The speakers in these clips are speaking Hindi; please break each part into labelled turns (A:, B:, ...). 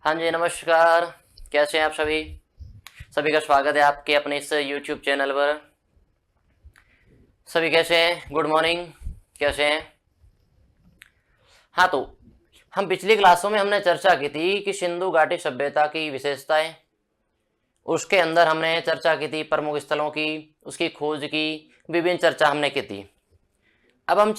A: हाँ जी, नमस्कार। कैसे हैं आप सभी? सभी का स्वागत है आपके अपने इस यूट्यूब चैनल पर। सभी कैसे हैं? Good morning. कैसे हैं? हाँ, तो हम पिछली क्लासों में हमने चर्चा की थी कि सिंधु घाटी सभ्यता की विशेषताएं। उसके अंदर हमने चर्चा की थी प्रमुख स्थलों की, उसकी खोज की, विभिन्न चर्चा हमने की थी। अब हम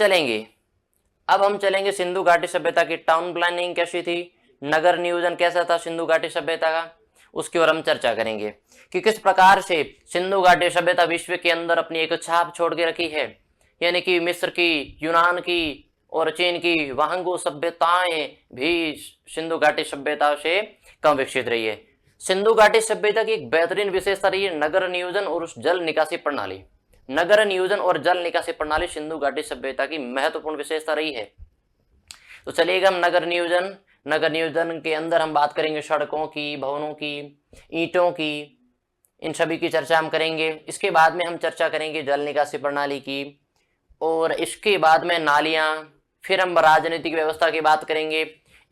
A: चलेंगे सिंधु घाटी सभ्यता की टाउन प्लानिंग कैसी थी, नगर नियोजन कैसा था सिंधु घाटी सभ्यता का, उसकी ओर हम चर्चा करेंगे कि किस प्रकार से सिंधु घाटी सभ्यता विश्व के अंदर अपनी एक छाप छोड़ के रखी है। यानी कि मिस्र की, यूनान की और चीन की वाहंगो सभ्यताएं भी सिंधु घाटी सभ्यता से कम विकसित रही है। सिंधु घाटी सभ्यता की एक बेहतरीन विशेषता रही है नगर नियोजन और उस जल निकासी प्रणाली। नगर नियोजन और जल निकासी प्रणाली सिंधु घाटी सभ्यता की महत्वपूर्ण विशेषता रही है। तो चलिएगा हम नगर नियोजन के अंदर हम बात करेंगे सड़कों की, भवनों की, ईंटों की, इन सभी की चर्चा हम करेंगे। इसके बाद में हम चर्चा करेंगे जल निकासी प्रणाली की, और इसके बाद में नालियां, फिर हम राजनीतिक व्यवस्था की बात करेंगे।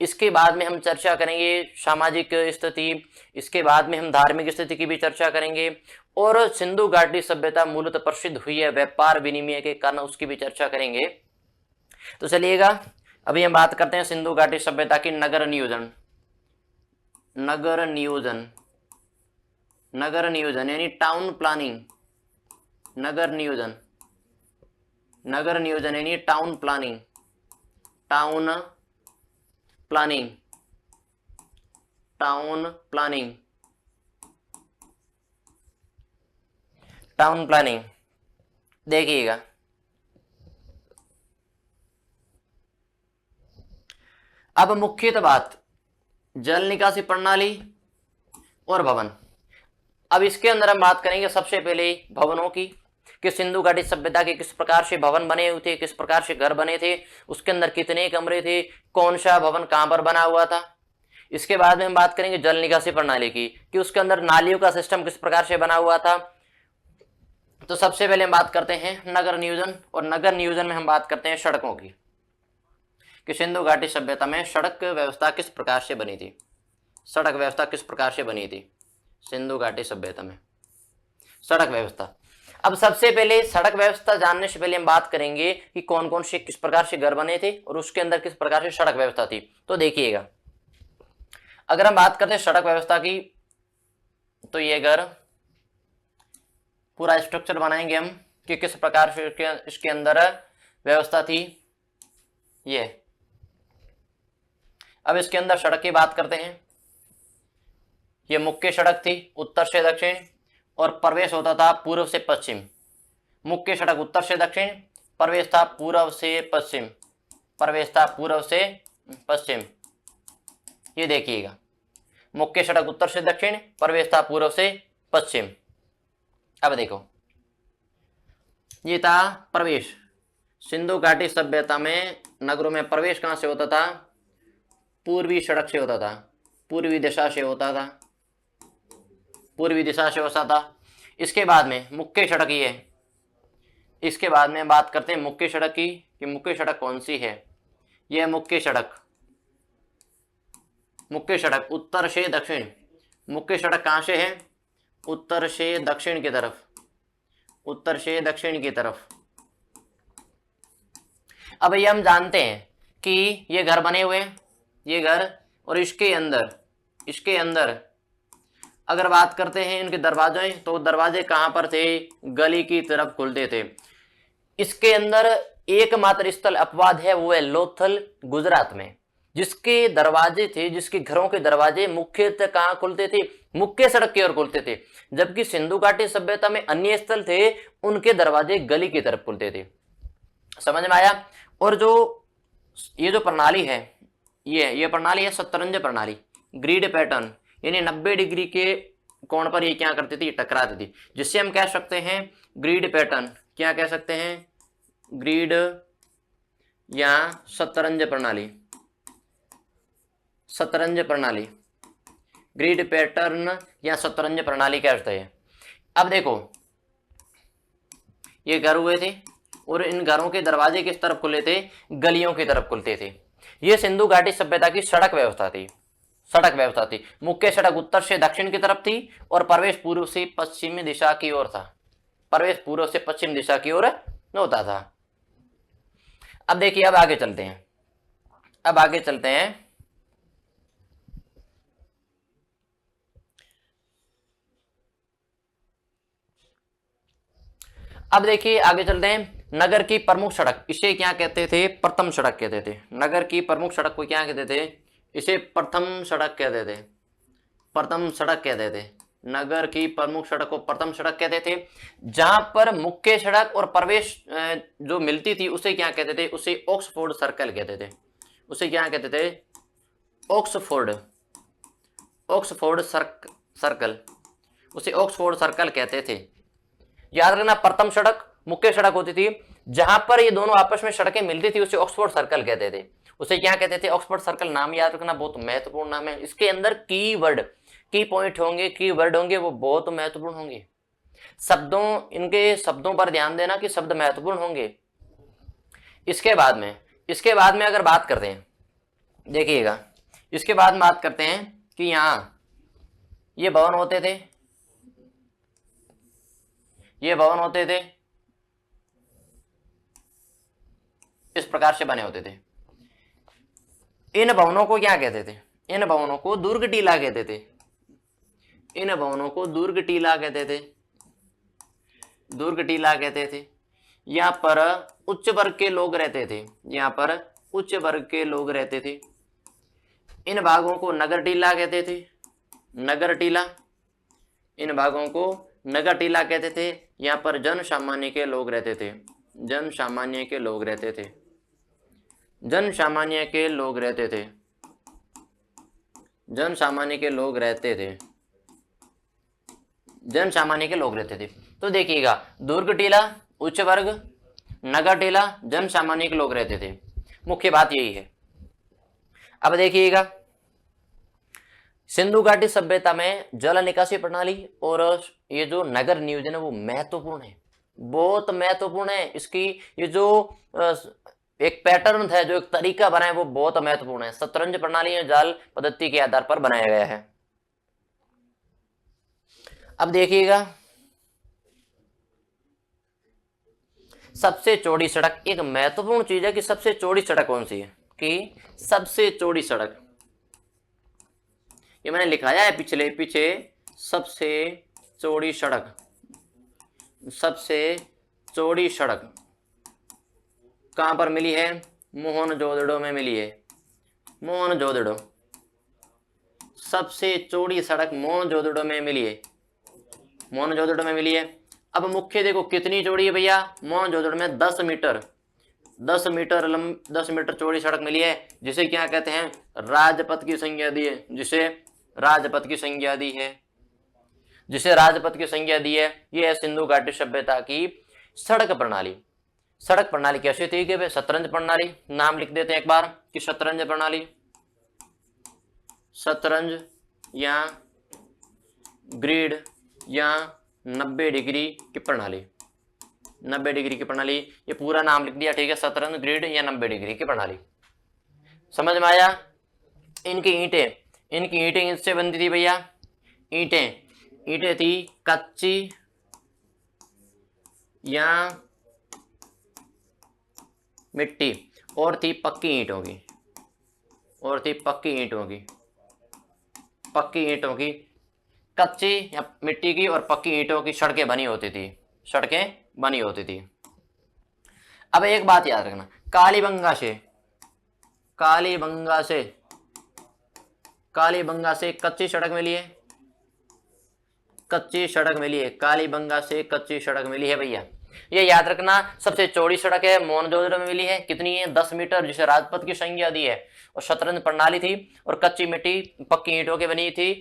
A: इसके बाद में हम चर्चा करेंगे सामाजिक स्थिति, इसके बाद में हम धार्मिक स्थिति की भी चर्चा करेंगे, और सिंधु घाटी सभ्यता मूलतः प्रसिद्ध हुई है व्यापार विनिमय के कारण, उसकी भी चर्चा करेंगे। तो चलिएगा अभी हम बात करते हैं सिंधु घाटी सभ्यता की नगर नियोजन। नगर नियोजन यानी टाउन प्लानिंग। नगर नियोजन यानी टाउन प्लानिंग। टाउन प्लानिंग देखिएगा, अब मुख्यतः बात जल निकासी प्रणाली और भवन। अब इसके अंदर हम बात करेंगे सबसे पहले भवनों की, कि सिंधु घाटी सभ्यता के किस प्रकार से भवन बने हुए थे, किस प्रकार से घर बने थे, उसके अंदर कितने कमरे थे, कौन सा भवन कहां पर बना हुआ था। इसके बाद में हम बात करेंगे जल निकासी प्रणाली की, कि उसके अंदर नालियों का सिस्टम किस प्रकार से बना हुआ था। तो सबसे पहले हम बात करते हैं नगर नियोजन, और नगर नियोजन में हम बात करते हैं सड़कों की, कि सिंधु घाटी सभ्यता में सड़क व्यवस्था किस प्रकार से बनी थी। सड़क व्यवस्था किस प्रकार से बनी थी सिंधु घाटी सभ्यता में, सड़क व्यवस्था। अब सबसे पहले सड़क व्यवस्था जानने से पहले हम बात करेंगे कि कौन कौन से किस प्रकार से घर बने थे और उसके अंदर किस प्रकार से सड़क व्यवस्था थी। तो देखिएगा, अगर हम बात करते हैं सड़क व्यवस्था की, तो ये घर पूरा स्ट्रक्चर बनाएंगे हम कि किस प्रकार से इसके अंदर व्यवस्था थी ये। अब इसके अंदर सड़क की बात करते हैं। ये मुख्य सड़क थी उत्तर से दक्षिण, और प्रवेश होता था पूर्व से पश्चिम। मुख्य सड़क उत्तर से दक्षिण, प्रवेश था पूर्व से पश्चिम। ये देखिएगा, मुख्य सड़क उत्तर से दक्षिण, प्रवेश था पूर्व से पश्चिम। अब देखो, ये था प्रवेश। सिंधु घाटी सभ्यता में नगरों में प्रवेश कहां से होता था? पूर्वी सड़क से होता था, पूर्वी दिशा से होता था। इसके बाद में मुख्य सड़क ये है। इसके बाद में बात करते हैं मुख्य सड़क की, कि मुख्य सड़क कौन सी है। यह मुख्य सड़क उत्तर से दक्षिण। मुख्य सड़क कहां से है? उत्तर से दक्षिण की तरफ। अब ये हम जानते हैं कि ये घर बने हुए हैं, ये घर, और इसके अंदर अगर बात करते हैं इनके दरवाजे, तो दरवाजे कहां पर थे? गली की तरफ खुलते थे। इसके अंदर एकमात्र स्थल अपवाद है, वो है लोथल गुजरात में, जिसके घरों के दरवाजे मुख्यतः कहां खुलते थे? मुख्य सड़क की ओर खुलते थे। जबकि सिंधु घाटी सभ्यता में अन्य स्थल थे, उनके दरवाजे गली की तरफ खुलते थे। समझ में आया? और ये जो प्रणाली है, ये प्रणाली है शतरंज प्रणाली, ग्रिड पैटर्न, यानी 90 डिग्री के कोण पर ये क्या करती थी? टकराती थी, जिससे हम कह सकते हैं ग्रिड पैटर्न। क्या कह सकते हैं? ग्रिड या शतरंज प्रणाली। ग्रिड पैटर्न या शतरंज प्रणाली कहते हैं। अब देखो, ये घर हुए थे, और इन घरों के दरवाजे किस तरफ खुले थे? गलियों की तरफ खुलते थे। ये सिंधु घाटी सभ्यता की सड़क व्यवस्था थी। सड़क व्यवस्था थी। मुख्य सड़क उत्तर से दक्षिण की तरफ थी और प्रवेश पूर्व से पश्चिमी दिशा की ओर था। प्रवेश पूर्व से पश्चिम दिशा की ओर होता था। अब देखिए, अब आगे चलते हैं। अब आगे चलते हैं। अब देखिए आगे चलते हैं। नगर की प्रमुख सड़क, इसे क्या कहते थे? प्रथम सड़क कहते थे। नगर की प्रमुख सड़क को क्या कहते थे? इसे प्रथम सड़क कहते थे। प्रथम सड़क कहते थे। नगर की प्रमुख सड़क को प्रथम सड़क कहते थे। जहां पर मुख्य सड़क और प्रवेश जो मिलती थी उसे क्या कहते थे? उसे ऑक्सफोर्ड सर्कल कहते थे। उसे क्या कहते थे? ऑक्सफोर्ड, ऑक्सफोर्ड सर्कल, उसे ऑक्सफोर्ड सर्कल कहते थे। याद रखना, प्रथम सड़क मुख्य सड़क होती थी, जहां पर ये दोनों आपस में सड़कें मिलती थी उसे ऑक्सफोर्ड सर्कल कहते थे। उसे क्या कहते थे? Oxford circle. नाम याद रखना, बहुत महत्वपूर्ण नाम है। इसके अंदर की वर्ड, की पॉइंट होंगे, की वर्ड होंगे, वो बहुत महत्वपूर्ण होंगे। शब्दों, इनके शब्दों पर ध्यान देना कि शब्द महत्वपूर्ण होंगे। इसके बाद में अगर बात करते हैं, देखिएगा, इसके बाद में बात करते हैं कि यहां ये भवन होते थे, ये भवन होते थे, इस प्रकार से बने होते थे। इन भवनों को क्या कहते थे? इन भवनों को दुर्ग टीला कहते थे। इन भवनों को दुर्ग टीला कहते थे। दुर्ग टीला कहते थे। यहां पर उच्च वर्ग के लोग रहते थे। यहां पर उच्च वर्ग के लोग रहते थे। इन भागों को नगर टीला कहते थे। नगर टीला, इन भागों को नगर टीला कहते थे। यहां पर जन सामान्य के लोग रहते थे। जन सामान्य के लोग रहते थे। जन सामान्य के लोग रहते थे। जन सामान्य के लोग रहते थे। जन सामान्य के लोग रहते थे। तो देखिएगा, दुर्ग टीला उच्च वर्ग, नगर टीला जन सामान्य के लोग रहते थे। मुख्य बात यही है। अब देखिएगा, सिंधु घाटी सभ्यता में जल निकासी प्रणाली और ये जो नगर नियोजन है वो महत्वपूर्ण है, बहुत महत्वपूर्ण है। इसकी ये जो एक पैटर्न है, जो एक तरीका बना है, वो बहुत महत्वपूर्ण है। शतरंज प्रणाली या जाल पद्धति के आधार पर बनाया गया है। अब देखिएगा, सबसे चौड़ी सड़क, एक महत्वपूर्ण चीज है कि सबसे चौड़ी सड़क कौन सी है? कि सबसे चौड़ी सड़क, ये मैंने लिखाया है पीछे, सबसे चौड़ी सड़क, सबसे चौड़ी सड़क कहां पर मिली है? मोहनजोदड़ो में मिली है। मोहनजोदड़ो, सबसे चौड़ी सड़क मोहनजोदड़ो में मिली है। मोहनजोदड़ो में मिली है। अब मुख्य देखो कितनी चौड़ी है भैया? मोहनजोदड़ो में 10 मीटर, 10 मीटर चौड़ी सड़क मिली है, जिसे क्या कहते हैं? राजपथ की संज्ञा दी है। जिसे राजपथ की संज्ञा दी है, जिसे राजपथ की संज्ञा दी है। यह है सिंधु घाटी सभ्यता की सड़क प्रणाली। सड़क प्रणाली कैसी थी कि शतरंज प्रणाली, नाम लिख देते हैं एक बार कि शतरंज प्रणाली, शतरंज या ग्रिड या 90 डिग्री की प्रणाली, 90 डिग्री की प्रणाली, ये पूरा नाम लिख दिया, ठीक है? शतरंज, ग्रिड या 90 डिग्री की प्रणाली। समझ में आया? इनकी ईंटें इससे बनती थी भैया। ईंटें थी कच्ची या मिट्टी, और थी पक्की ईंटों की, और थी पक्की ईंटों की, पक्की ईंटों की, कच्ची या मिट्टी की और पक्की ईंटों की सड़कें बनी होती थी, सड़कें बनी होती थी। अब एक बात याद रखना, कालीबंगा से कच्ची सड़क मिली है, कच्ची सड़क मिली है, कालीबंगा से कच्ची सड़क मिली है भैया। ये याद रखना, सबसे चौड़ी सड़क है मोहनजोदड़ो में मिली है, कितनी है? 10 मीटर, जिसे राजपथ की संज्ञा दी है। और शतरंज प्रणाली थी, और कच्ची मिट्टी पक्की ईंटों की बनी थी,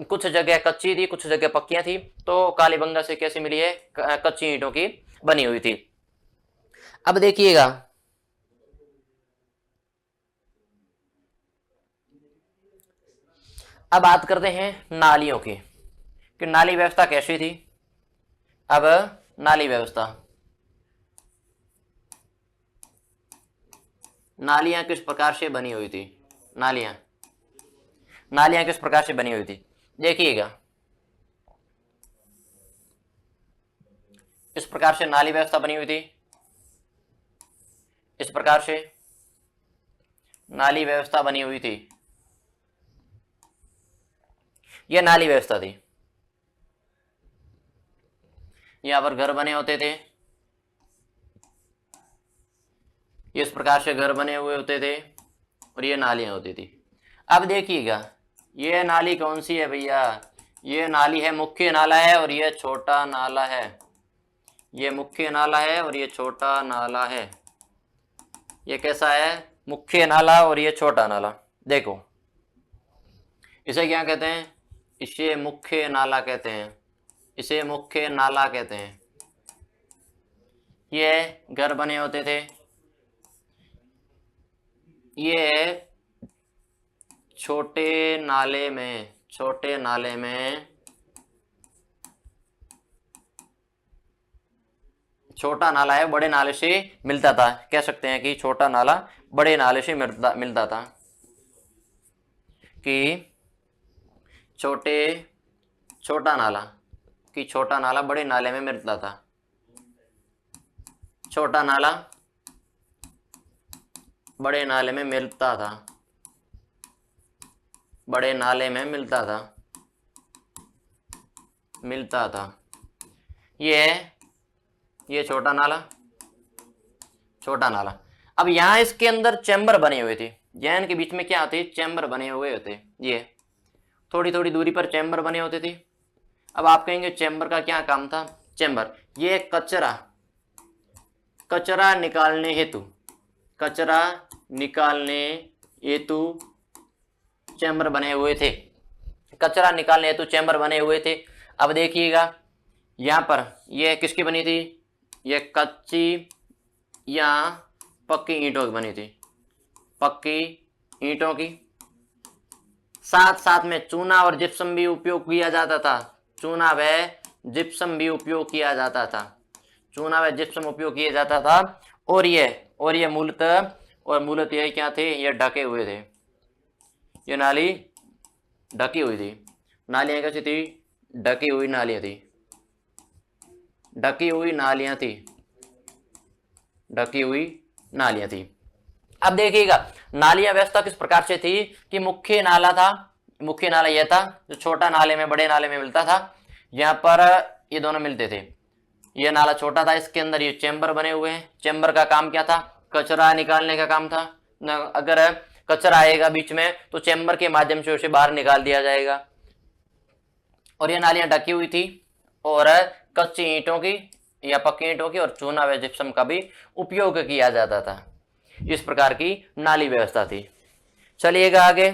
A: कुछ जगह कच्ची थी, कुछ जगह पक्कियां थी। तो कालीबंगा से कैसी मिली है? कच्ची ईंटों की बनी हुई थी। अब देखिएगा, अब बात करते हैं नालियों की कि नाली व्यवस्था कैसी थी। अब नाली व्यवस्था, नालियां किस प्रकार से बनी हुई थी? नालियां नालियां किस प्रकार से बनी हुई थी, देखिएगा इस प्रकार से नाली व्यवस्था बनी हुई थी, इस प्रकार से नाली व्यवस्था बनी हुई थी, यह नाली व्यवस्था थी। यहां पर घर बने होते थे, इस प्रकार से घर बने हुए होते थे और ये नालियां होती थी। अब देखिएगा ये नाली कौन सी है भैया, ये नाली है, मुख्य नाला है और ये छोटा नाला है, ये मुख्य नाला है और ये छोटा नाला है। ये कैसा है, मुख्य नाला और ये छोटा नाला। देखो इसे क्या कहते हैं, इसे मुख्य नाला कहते हैं, इसे मुख्य नाला कहते हैं। ये घर बने होते थे, ये छोटे नाले में, छोटे नाले में, छोटा नाला है, बड़े नाले से मिलता था, कह सकते हैं कि छोटा नाला बड़े नाले से मिलता था, कि छोटा नाला, कि छोटा नाला बड़े नाले में मिलता था, छोटा नाला बड़े नाले में मिलता था, बड़े नाले में मिलता था। ये छोटा नाला, छोटा नाला। अब यहां इसके अंदर चैम्बर बने हुए थे, जैन के बीच में क्या होते, चैम्बर बने हुए होते, ये थोड़ी थोड़ी दूरी पर चैम्बर बने होते थे। अब आप कहेंगे चैम्बर का क्या काम था, चैम्बर ये कचरा निकालने हेतु, कचरा निकालने हेतु चैम्बर बने हुए थे, कचरा निकालने हेतु चैम्बर बने हुए थे। अब देखिएगा यहां पर यह किसकी बनी थी, यह कच्ची या पक्की ईंटों की बनी थी, पक्की ईंटों की। साथ साथ में चूना और जिप्सम भी उपयोग किया जाता था, चूना व जिप्सम भी उपयोग किया जाता था, चूना व जिप्सम उपयोग किया जाता था। और ये मूलतः ये क्या थे, ये ढके हुए थे, ये नाली ढकी हुई थी। नालियां कैसी थी, ढकी हुई नालियां थी, ढकी हुई नालियां थी, ढकी हुई नालियां थी। अब देखिएगा नालियां व्यवस्था किस प्रकार से थी कि मुख्य नाला था, मुख्य नाला यह था जो छोटा नाले में बड़े नाले में मिलता था, यहां पर ये दोनों मिलते थे। यह नाला छोटा था, इसके अंदर ये चैम्बर बने हुए हैं। चैम्बर का काम क्या था, कचरा निकालने का काम था। अगर कचरा आएगा बीच में तो चैम्बर के माध्यम से उसे बाहर निकाल दिया जाएगा। और ये नालियां ढकी हुई थी और कच्ची ईंटों की या पक्की ईंटों की और चूना व जिप्सम का भी उपयोग किया जाता था। इस प्रकार की नाली व्यवस्था थी। चलिएगा आगे,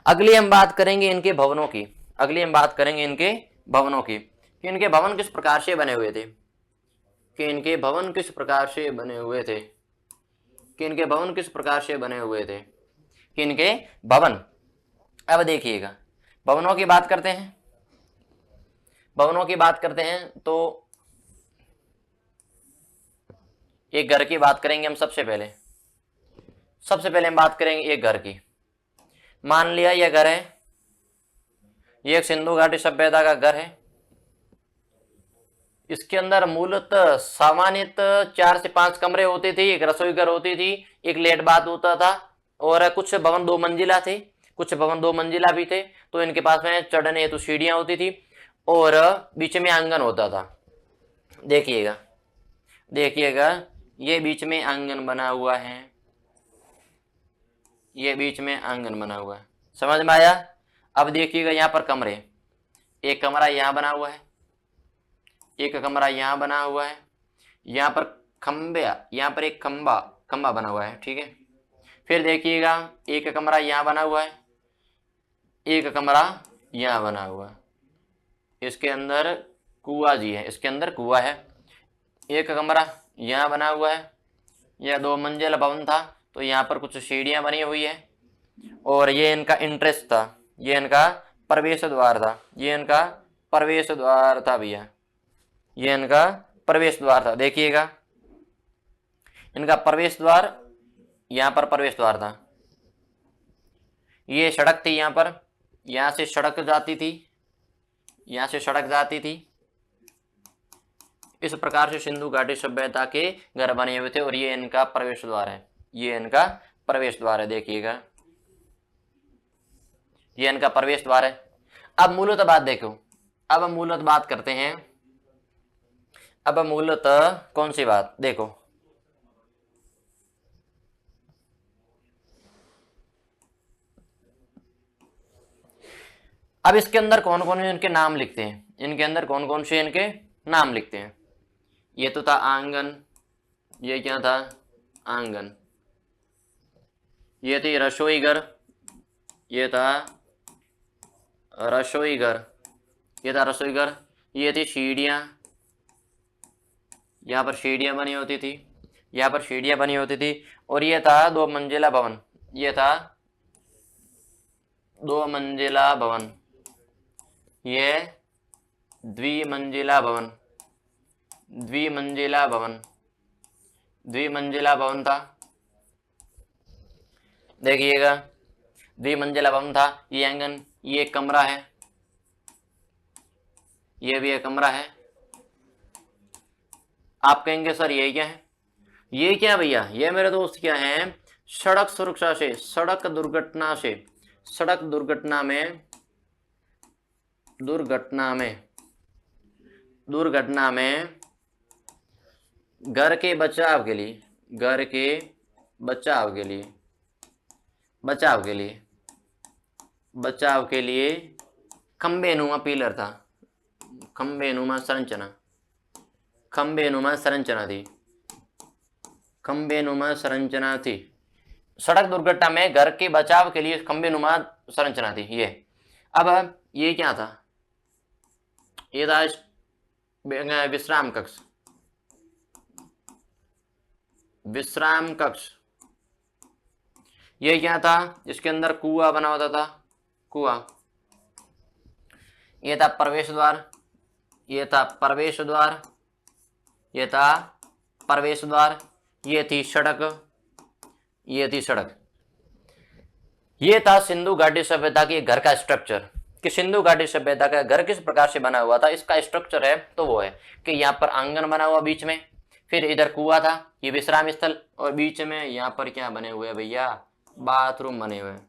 A: अगली हम बात करेंगे इनके भवनों की, अगली हम बात करेंगे इनके भवनों की, कि इनके भवन किस प्रकार से बने हुए थे, कि इनके भवन किस प्रकार से बने हुए थे, कि इनके भवन किस प्रकार से बने हुए थे, कि इनके भवन। अब देखिएगा भवनों की बात करते हैं, भवनों की बात करते हैं तो एक घर की बात करेंगे हम। सबसे पहले हम बात करेंगे एक घर की। मान लिया यह घर है, यह एक सिंधु घाटी सभ्यता का घर है। इसके अंदर मूलतः सामान्यतः 4 से 5 कमरे होते थे, एक रसोई घर होती थी, एक लेट बाथ होता था और कुछ भवन 2 मंजिला थे, कुछ भवन 2 मंजिला भी थे। तो इनके पास में चढ़ने हेतु सीढ़ियां होती थी और बीच में आंगन होता था। देखिएगा ये बीच में आंगन बना हुआ है, ये बीच में आंगन बना हुआ है, समझ में आया। अब देखिएगा यहाँ पर कमरे, एक कमरा यहाँ बना हुआ है, एक कमरा यहाँ बना हुआ है, यहाँ पर खंबे, यहाँ पर एक खंबा बना हुआ है, ठीक है। फिर देखिएगा एक कमरा यहाँ बना हुआ है, एक कमरा यहाँ बना हुआ है, इसके अंदर कुआं जी है, इसके अंदर कुआं है। एक कमरा यहाँ बना हुआ है, यह 2 मंजिला भवन था तो यहाँ पर कुछ सीढ़ियाँ बनी हुई है और ये इनका इंट्रेंस था, ये इनका प्रवेश द्वार था, ये इनका प्रवेश द्वार था भैया, ये इनका प्रवेश द्वार था। देखिएगा इनका प्रवेश द्वार, यहाँ पर प्रवेश द्वार था, ये सड़क थी, यहाँ पर, यहाँ से सड़क जाती थी, यहाँ से सड़क जाती थी। इस प्रकार से सिंधु घाटी सभ्यता के घर बने हुए थे और ये इनका प्रवेश द्वार है, ये इनका प्रवेश द्वार है, देखिएगा ये इनका प्रवेश द्वार है। अब मूलतः बात देखो, अब हम मूलतः बात करते हैं। अब मूलतः कौन सी बात देखो, अब इसके अंदर कौन कौन से इनके नाम लिखते हैं, इनके अंदर कौन कौन से इनके नाम लिखते हैं। ये तो था आंगन, ये क्या था, आंगन। ये थी रसोई घर, ये था रसोई घर, ये था रसोई घर। ये थी सीढ़ियाँ, यहाँ पर सीढ़ियाँ बनी होती थी, यहाँ पर सीढ़ियाँ बनी होती थी। और ये था 2 मंजिला भवन, ये था 2 मंजिला भवन, ये द्विमंजिला भवन, द्विमंजिला भवन, द्विमंजिला भवन था। देखिएगा द्विमंजिला भवन था। ये आंगन, ये एक कमरा है, ये भी एक कमरा है। आप कहेंगे सर ये क्या है, ये क्या भैया, ये मेरे दोस्त क्या है, सड़क सुरक्षा से, सड़क दुर्घटना से, सड़क दुर्घटना में, दुर्घटना में, दुर्घटना में घर के बचाव के लिए, घर के बचाव के लिए, बचाव के लिए, बचाव के लिए खंबे नुमा पिलर था, खंबे नुमा संरचना, खंबे नुमा संरचना थी, खंबे नुमा संरचना थी। सड़क दुर्घटना में घर के बचाव के लिए खंबे नुमा संरचना थी ये। अब ये क्या था, ये था विश्राम कक्ष, विश्राम कक्ष। ये क्या था, इसके अंदर कुआं बना होता था, कुआं। ये था प्रवेश द्वार, ये था प्रवेश द्वार, ये था प्रवेश द्वार। ये थी सड़क, ये थी सड़क। ये था सिंधु घाटी सभ्यता के घर का स्ट्रक्चर, कि सिंधु घाटी सभ्यता का घर किस प्रकार से बना हुआ था। इसका स्ट्रक्चर है तो वो है कि यहाँ पर आंगन बना हुआ बीच में, फिर इधर कुआं था, ये विश्राम स्थल, और बीच में यहाँ पर क्या बने हुए हैं भैया, बाथरूम बने हुए हैं।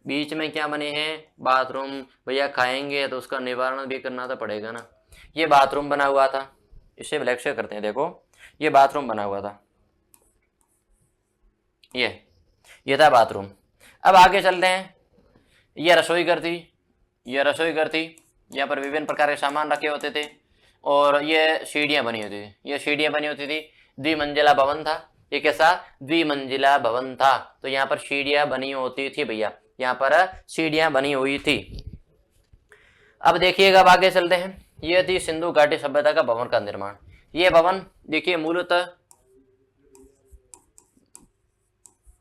A: बीच में क्या बने हैं, बाथरूम। भैया खाएंगे तो उसका निवारण भी करना तो पड़ेगा ना। ये बाथरूम बना हुआ था, इसे ब्लैक से करते हैं, देखो ये बाथरूम बना हुआ था, ये था बाथरूम। अब आगे चलते हैं। ये रसोई घर थी, ये रसोई घर थी, यहाँ पर विभिन्न प्रकार के सामान रखे होते थे। और ये सीढ़ियाँ बनी होती थी, ये सीढ़ियाँ बनी होती थी। द्विमंजिला भवन था, ये कैसा, द्विमंजिला भवन था। तो यहाँ पर सीढ़ियाँ बनी होती थी भैया, यहाँ पर सीढ़ियाँ बनी हुई थी। अब देखिएगा, अब आगे चलते हैं। ये थी सिंधु घाटी सभ्यता का भवन का निर्माण। ये भवन देखिए मूलतः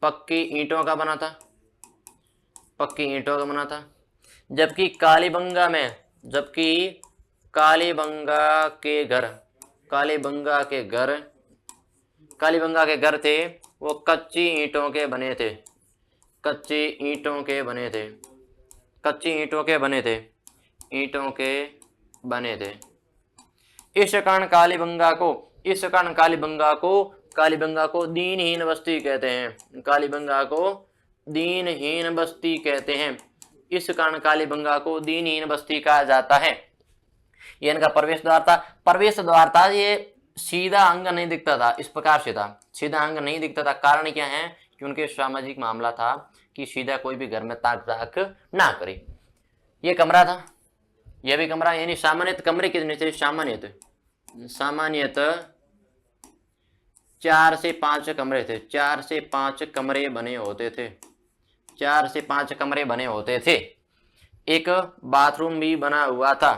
A: पक्की ईंटों का बना था, पक्की ईंटों का बना था। जबकि कालीबंगा में, जबकि कालीबंगा के घर, कालीबंगा के घर, कालीबंगा के घर थे वो कच्ची ईंटों के बने थे, कच्ची ईंटों के बने थे, कच्ची ईंटों के बने थे, ईंटों के बने थे। इस कारण कालीबंगा को, इस कारण कालीबंगा को, कालीबंगा को दीनहीन बस्ती कहते हैं, कालीबंगा को दीनहीन बस्ती कहते हैं। इस कारण कालीबंगा को दीनहीन बस्ती कहा जाता है। ये इनका प्रवेश द्वार था, प्रवेश द्वार था। ये सीधा अंग नहीं दिखता था, इस प्रकार से था, सीधा अंग नहीं दिखता था। कारण क्या है कि उनके सामाजिक मामला था कि सीधा कोई भी घर में ताक झाक ना करे। ये कमरा था, यह भी कमरा, यानी सामान्यतः कमरे कितने थे, सामान्यतः 4 से 5 कमरे थे, 4 से 5 कमरे बने होते थे, 4 से 5 कमरे बने होते थे। एक बाथरूम भी बना हुआ था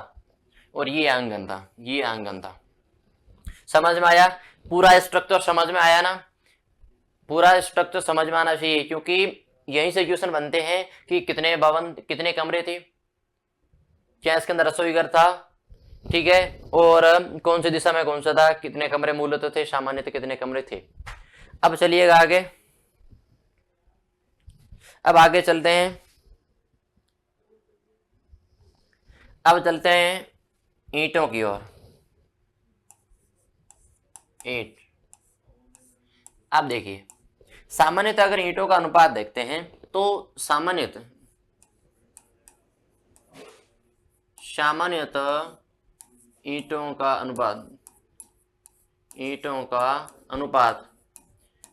A: और ये आंगन था, ये आंगन था। समझ में आया, पूरा स्ट्रक्चर समझ में आया ना, पूरा स्ट्रक्चर समझ में आना चाहिए, क्योंकि यहीं से क्वेश्चन बनते हैं कि कितने भवन, कितने कमरे थे, क्या इसके अंदर रसोई घर था, ठीक है, और कौन सी दिशा में कौन सा था, कितने कमरे मूलतः थे, सामान्यतः कितने कमरे थे। अब चलिएगा आगे, अब आगे चलते हैं। अब चलते हैं ईंटों की ओर। ईंट, अब देखिए सामान्यतः अगर ईंटों का अनुपात देखते हैं तो सामान्यतः ईंटों का अनुपात,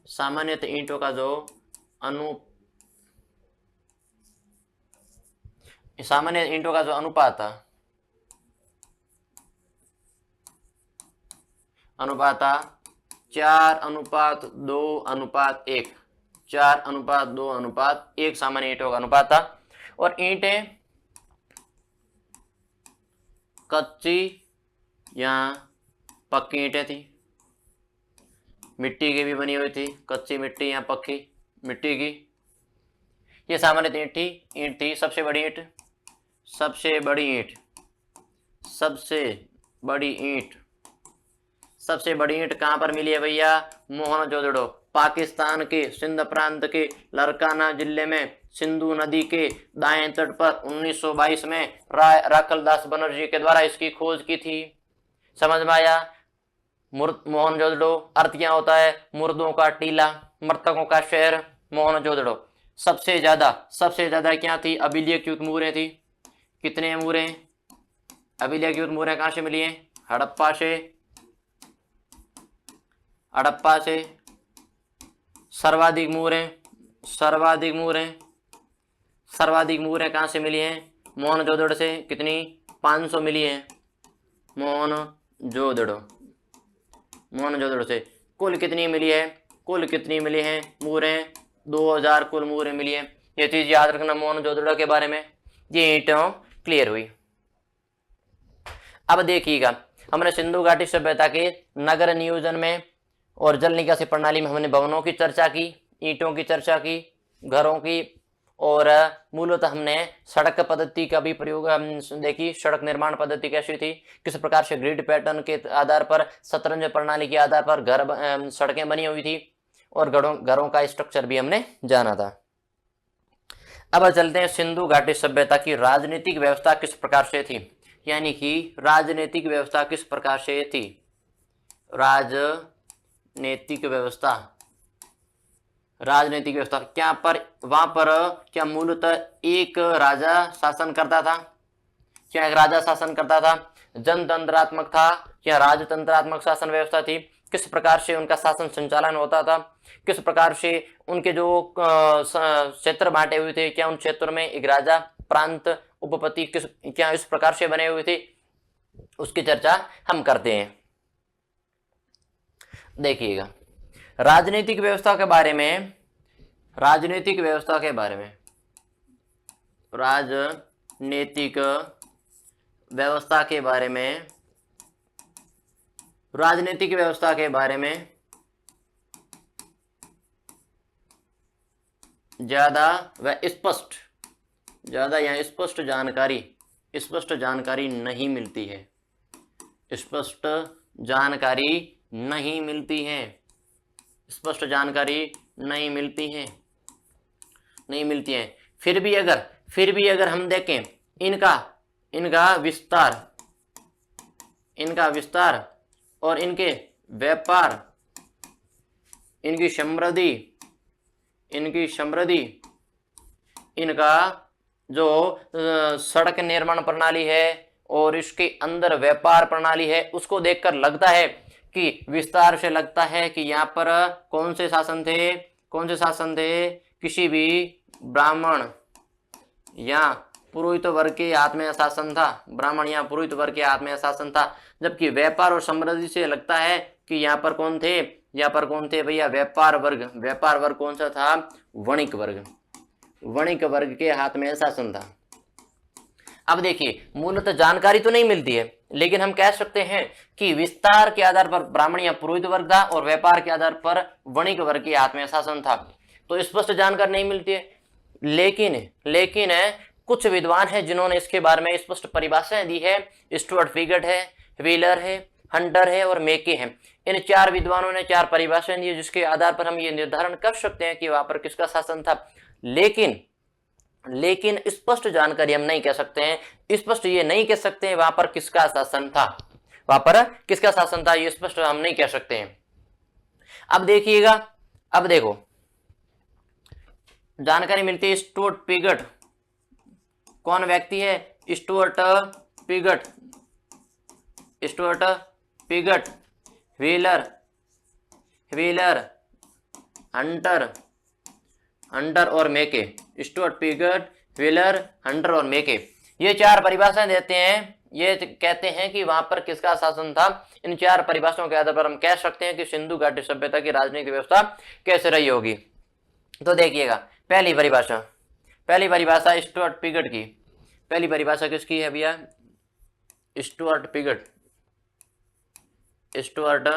A: सामान्यतः ईंटों का जो सामान्य ईंटों का जो अनुपात था, 4:2:1, 4:2:1 सामान्य ईंटों का अनुपात था। और ईंटें कच्ची या पक्की ईंटें थी, मिट्टी की भी बनी हुई थी, कच्ची मिट्टी या पक्की मिट्टी की। ये सामान्य ईंट थी। सबसे बड़ी ईंट कहाँ पर मिली है भैया? मोहनजोदड़ो, पाकिस्तान के सिंध प्रांत के लरकाना जिले में सिंधु नदी के दाएं तट पर 1922 में राखलदास बनर्जी के द्वारा इसकी खोज की थी। समझ में आया? मोहनजोदड़ो अर्थ क्या होता है? मुर्दों का टीला, मृतकों का शहर मोहनजोदड़ो। सबसे ज्यादा क्या थी? अभिलेखयुक्त मुहरें थी। कितने मुहरें? अभिलेखयुक्त मुहरें कहां से मिली हैं? हड़प्पा से। सर्वाधिक मुहरें कहां से मिली हैं? मोहनजोदड़ो से। कितनी? 500 मिली हैं मोहनजोदड़ो से। कुल कितनी मिली है मुहरें? 2000 कुल मुहरें मिली है। ये चीज याद रखना मोहनजोदड़ो के बारे में। ये ईंटों क्लियर हुई। अब देखिएगा, हमने सिंधु घाटी सभ्यता के नगर नियोजन में और जल निकासी प्रणाली में हमने भवनों की चर्चा की, ईंटों की चर्चा की, घरों की, और मूलतः हमने सड़क पद्धति का भी प्रयोग देखी। सड़क निर्माण पद्धति कैसी थी, किस प्रकार से ग्रिड पैटर्न के आधार पर, शतरंज प्रणाली के आधार पर सड़कें बनी हुई थी, और घरों का स्ट्रक्चर भी हमने जाना था। अब चलते हैं सिंधु घाटी सभ्यता की राजनीतिक व्यवस्था किस प्रकार से थी, यानी कि राजनीतिक व्यवस्था किस प्रकार से थी। राजनीतिक व्यवस्था वहां पर क्या मूलतः एक राजा शासन करता था? जनतंत्रात्मक था या राजतंत्रात्मक शासन व्यवस्था थी? किस प्रकार से उनका शासन संचालन होता था? किस प्रकार से उनके जो क्षेत्र बांटे हुए थे, क्या उन क्षेत्रों में एक राजा, प्रांत, उपपति क्या इस प्रकार से बने हुए थे, उसकी चर्चा हम करते हैं। देखिएगा, राजनीतिक व्यवस्था के बारे में राजनीतिक व्यवस्था के बारे में ज्यादा या स्पष्ट जानकारी नहीं मिलती है। स्पष्ट जानकारी नहीं मिलती है। फिर भी अगर हम देखें इनका विस्तार और इनके व्यापार, इनकी समृद्धि, इनका जो सड़क निर्माण प्रणाली है और इसके अंदर व्यापार प्रणाली है, उसको देखकर लगता है कि विस्तार से लगता है कि यहाँ पर कौन से शासन थे? किसी भी ब्राह्मण या पुरोहित वर्ग के हाथ में शासन था। जबकि व्यापार और समृद्धि से लगता है कि यहाँ पर कौन थे भैया? व्यापार वर्ग कौन सा था? वणिक वर्ग के हाथ में शासन था। अब देखिए, मूलतः जानकारी तो नहीं मिलती है, लेकिन हम कह सकते हैं कि विस्तार के आधार पर ब्राह्मण या पुरोहित वर्ग था और व्यापार के आधार पर वणिक वर्ग के हाथ में शासन था। तो स्पष्ट जानकारी नहीं मिलती है, लेकिन कुछ विद्वान हैं जिन्होंने इसके बारे में स्पष्ट परिभाषाएं दी है। स्टुअर्ट फिगट है, व्हीलर है, हंटर है और मेके है। इन 4 विद्वानों ने 4 परिभाषाएं दी, जिसके आधार पर हम ये निर्धारण कर सकते हैं कि वहां पर किसका शासन था। लेकिन लेकिन स्पष्ट जानकारी हम नहीं कह सकते हैं, स्पष्ट ये नहीं कह सकते हैं वहां पर किसका शासन था, वहां पर किसका शासन था ये स्पष्ट हम नहीं कह सकते हैं। अब देखिएगा, अब देखो जानकारी मिलती है स्टुअर्ट पिगट, कौन व्यक्ति है, Stuart Piggott, Stuart Piggott, wheeler, wheeler, Hunter, Hunter और मेके, स्टुअर्ट पिगट, व्हीलर, हंटर और मेके, ये चार परिभाषाएं देते हैं, ये कहते हैं कि वहां पर किसका शासन था। इन चार परिभाषाओं के आधार पर हम कह सकते हैं कि सिंधु घाटी सभ्यता की राजनीतिक व्यवस्था कैसे रही होगी। तो देखिएगा पहली परिभाषा, पहली परिभाषा स्टुअर्ट पिगट की, पहली परिभाषा किसकी है भैया, Stuart Piggott, Stuart,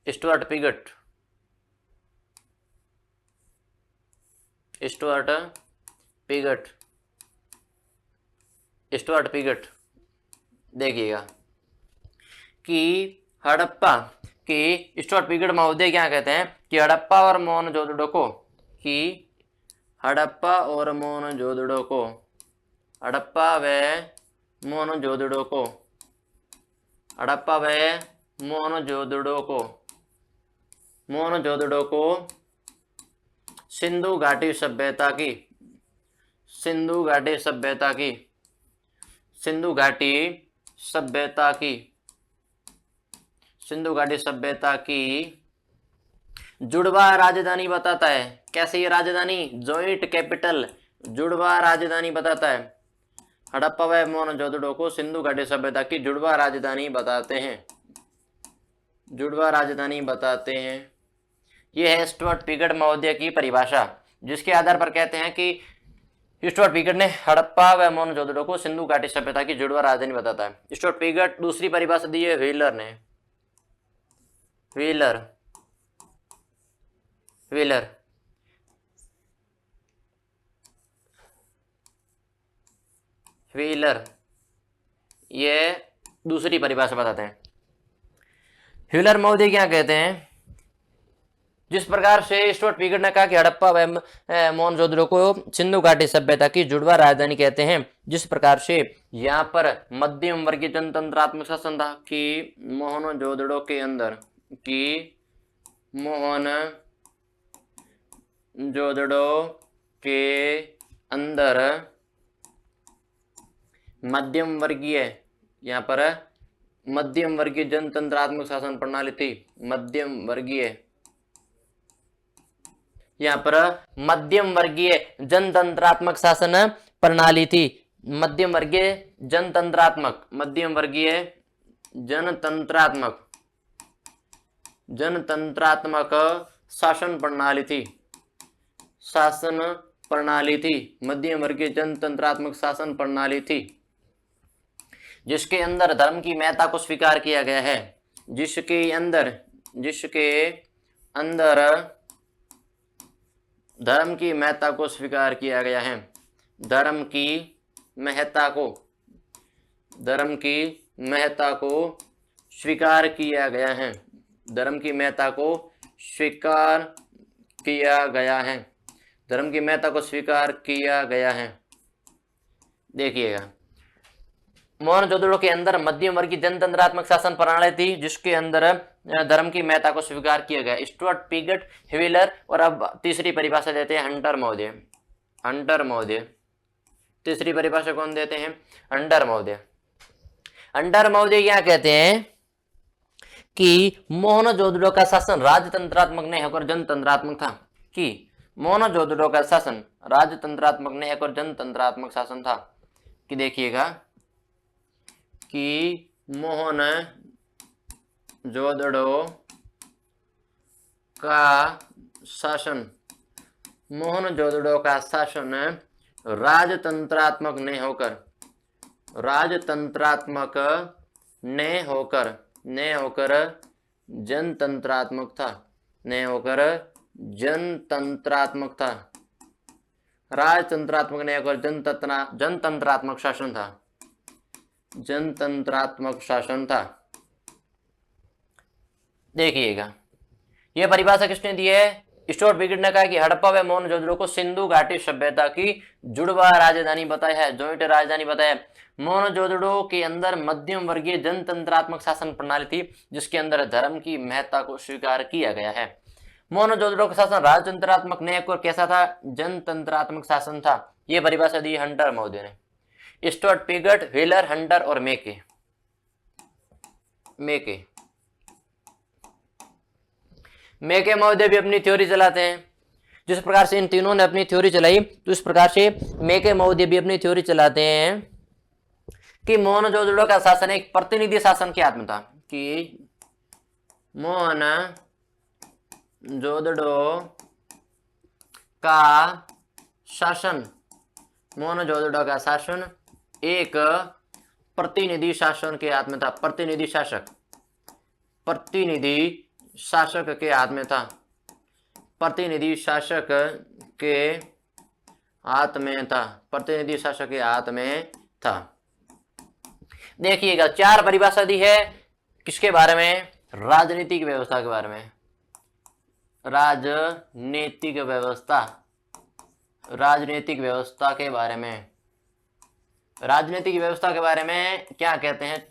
A: Stuart Piggott, Stuart Piggott, Stuart Piggott. देखिएगा कि हड़प्पा की स्टुअर्ट पिगट महोदय क्या कहते हैं कि हड़प्पा और मोहनजोदड़ो को, कि हड़प्पा और मोहनजोदड़ो को, हड़प्पा व मोहनजोदड़ो को, हड़प्पा व मोहनजोदड़ो को, मोहनजोदड़ो को सिंधु घाटी सभ्यता की, सिंधु घाटी सभ्यता की, सिंधु घाटी सभ्यता की, सिंधु घाटी सभ्यता की जुड़वा राजधानी बताता है। कैसे ये राजधानी, जॉइंट कैपिटल, जुड़वा राजधानी बताता है। हड़प्पा व मोहनजोदड़ो को सिंधु घाटी सभ्यता की जुड़वा राजधानी बताते हैं, जुड़वा राजधानी बताते हैं। यह है स्टुअर्ट पिगट महोदय की परिभाषा, जिसके आधार पर कहते हैं कि स्टुअर्ट पिगट ने हड़प्पा व मोहनजोदड़ो को सिंधु घाटी सभ्यता की जुड़वा राजधानी बताता है। स्टुअर्ट पिगट दूसरी परिभाषा दी है व्हीलर ने, व्हीलर, व्हीलर, व्हीलर, ये दूसरी परिभाषा बताते हैं। व्हीलर महोदय क्या कहते हैं, जिस प्रकार से स्टुअर्ट पिगट ने कहा कि हड़प्पा व मोहनजोदड़ो को सिंधु घाटी सभ्यता की जुड़वा राजधानी कहते हैं, जिस प्रकार से यहाँ पर मध्यम वर्गीय जनतंत्रात्मक शासन था कि मोहनजोदड़ो के अंदर, कि मोहनजोदड़ो के अंदर मध्यम वर्गीय, यहाँ पर मध्यम वर्गीय जनतंत्रात्मक शासन प्रणाली थी, मध्यम वर्गीय, यहाँ पर मध्यम वर्गीय जनतंत्रात्मक शासन प्रणाली थी, मध्यम वर्गीय जनतंत्रात्मक, मध्यम वर्गीय जनतंत्रात्मक, जनतंत्रात्मक शासन प्रणाली थी, शासन प्रणाली थी, मध्यम वर्गीय जनतंत्रात्मक शासन प्रणाली थी, जिसके अंदर धर्म की महत्ता को स्वीकार किया गया है, जिसके अंदर, जिसके अंदर धर्म की महत्ता को स्वीकार किया गया है, धर्म की महत्ता को, धर्म की महत्ता को स्वीकार किया गया है, धर्म की महत्ता को स्वीकार किया गया है, धर्म की महत्ता को स्वीकार किया गया है। देखिएगा मोहनजोदड़ो के अंदर मध्यम वर्गीय जनतंत्रात्मक शासन प्रणाली थी, जिसके अंदर धर्म की महत्ता को स्वीकार किया गया। स्टुअर्ट पिगट, व्हीलर, और अब तीसरी परिभाषा देते हैं हंटर महोदय, हंटर महोदय। तीसरी परिभाषा कौन देते हैं, हंटर महोदय। हंटर महोदय क्या कहते हैं कि मोहनजोदड़ो का शासन राजतंत्रात्मक नहीं होकर जनतंत्रात्मक था, कि मोहनजोदड़ो का शासन राजतंत्रात्मक नहीं होकर जनतंत्रात्मक शासन था, कि देखिएगा कि मोहनजोदड़ो का शासन, मोहनजोदड़ो का शासन राजतंत्रात्मक नहीं होकर, राजतंत्रात्मक ने होकर, ने होकर जनतंत्रात्मक था, ने होकर जनतंत्रात्मक था, राजतंत्रात्मक ने होकर जनतंत्रात्मक शासन था, जनतंत्रात्मक शासन था। देखिएगा यह परिभाषा किसने दी है, स्टुअर्ट पिगट ने कहा कि हड़प्पा व मोहनजोदड़ो को सिंधु घाटी सभ्यता की जुड़वा राजधानी बताया है, जॉइंट राजधानी बताया है। मोहनजोदड़ो के अंदर मध्यम वर्गीय जनतंत्रात्मक शासन प्रणाली थी, जिसके अंदर धर्म की महत्ता को स्वीकार किया गया है। मोहनजोदड़ो का शासन राजतंत्रात्मक नहीं और कैसा था, जनतंत्रात्मक शासन था। यह परिभाषा दी हंटर महोदय ने। स्टुअर्ट पिगट, व्हीलर, हंटर और मेके महोदय भी अपनी थ्योरी चलाते हैं। जिस प्रकार से इन तीनों ने अपनी थ्योरी चलाई, तो इस प्रकार से मेके महोदय भी अपनी थ्योरी चलाते हैं कि मोहनजोदड़ो का शासन एक प्रतिनिधि शासन के हाथ में था, कि मोहनजोदड़ो का शासन एक प्रतिनिधि शासन के हाथ में था। प्रतिनिधि शासक के हाथ में था। प्रतिनिधि शासक के हाथ में था। देखिएगा, 4 परिभाषा दी है किसके बारे में, राजनीतिक व्यवस्था के बारे में। राजनीतिक व्यवस्था के बारे में क्या कहते हैं,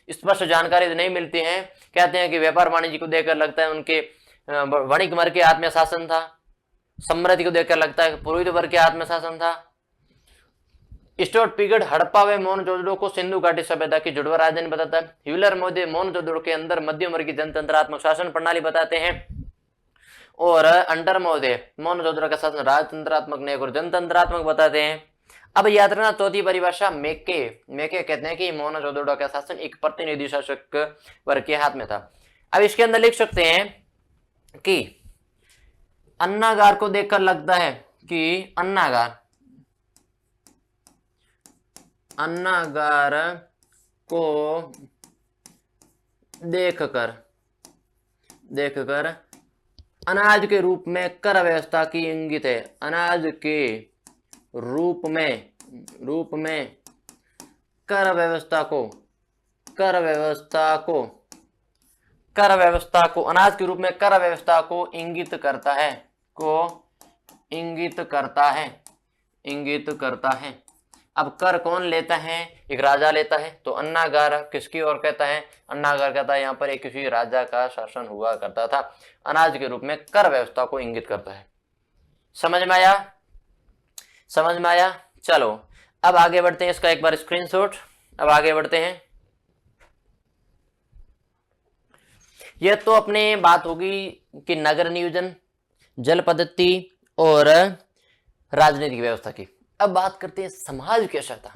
A: स्पष्ट जानकारी तो नहीं मिलती है। कहते हैं कि व्यापार वाणिज्य को देखकर लगता है उनके वणिक वर्ग के हाथ में शासन था। समृद्धि को देखकर लगता है पुरोहित वर्ग के हाथ में शासन था। स्टुअर्ट पिगट हड़प्पा व मोहनजोदड़ो को सिंधु घाटी सभ्यता की जुड़वा राजधानी बताता है। व्हीलर महोदय मोहनजोदड़ो के अंदर मध्यम वर्गीय जनतंत्रात्मक शासन प्रणाली बताते हैं। और अंटर महोदय मोहनजोदड़ो का शासन राजतंत्रात्मक नहीं और जनतंत्रात्मक बताते हैं। अब याद रखना, चौथी परिभाषा मेके कहते हैं कि मोहनजोदड़ो का शासन एक प्रतिनिधि शासक वर्ग के हाथ में था। अब इसके अंदर लिख सकते हैं कि अन्नागार को देखकर लगता है कि अन्नागार को देखकर अनाज के रूप में कर व्यवस्था की इंगित है। अनाज के रूप में कर व्यवस्था को अनाज के रूप में कर व्यवस्था को इंगित करता है। अब कर कौन लेता है, एक राजा लेता है। तो अन्नागार किसकी ओर कहता है, अन्नागार कहता है यहाँ पर एक किसी राजा का शासन हुआ करता था। अनाज के रूप में कर व्यवस्था को इंगित करता है। समझ में आया। चलो अब आगे बढ़ते हैं, इसका एक बार स्क्रीनशॉट। अब आगे बढ़ते हैं। यह तो अपने बात होगी कि नगर नियोजन, जल पद्धति और राजनीतिक व्यवस्था की। अब बात करते हैं समाज कैसा था,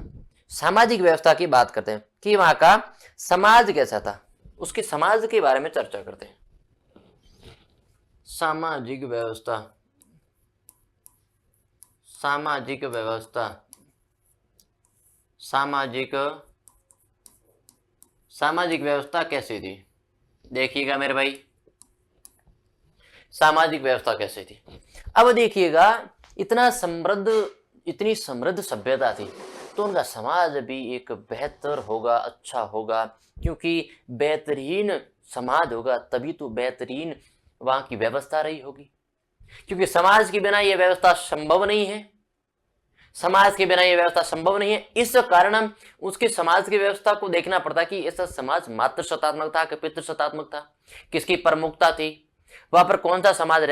A: सामाजिक व्यवस्था की बात करते हैं कि वहां का समाज कैसा था, उसके समाज के बारे में चर्चा करते हैं। सामाजिक व्यवस्था कैसी थी, देखिएगा मेरे भाई, सामाजिक व्यवस्था कैसी थी। अब देखिएगा, इतनी समृद्ध सभ्यता थी, तो उनका समाज भी एक बेहतर होगा, अच्छा होगा, क्योंकि बेहतरीन समाज होगा तभी तो बेहतरीन वहां की व्यवस्था रही होगी। क्योंकि समाज के बिना यह व्यवस्था संभव नहीं है। इस कारण हम उसके समाज की व्यवस्था को देखना पड़ता कि ऐसा समाज मातृ सत्तात्मक था कि पितृ सत्तात्मक था, किसकी प्रमुखता थी, वहां पर कौन सा समाज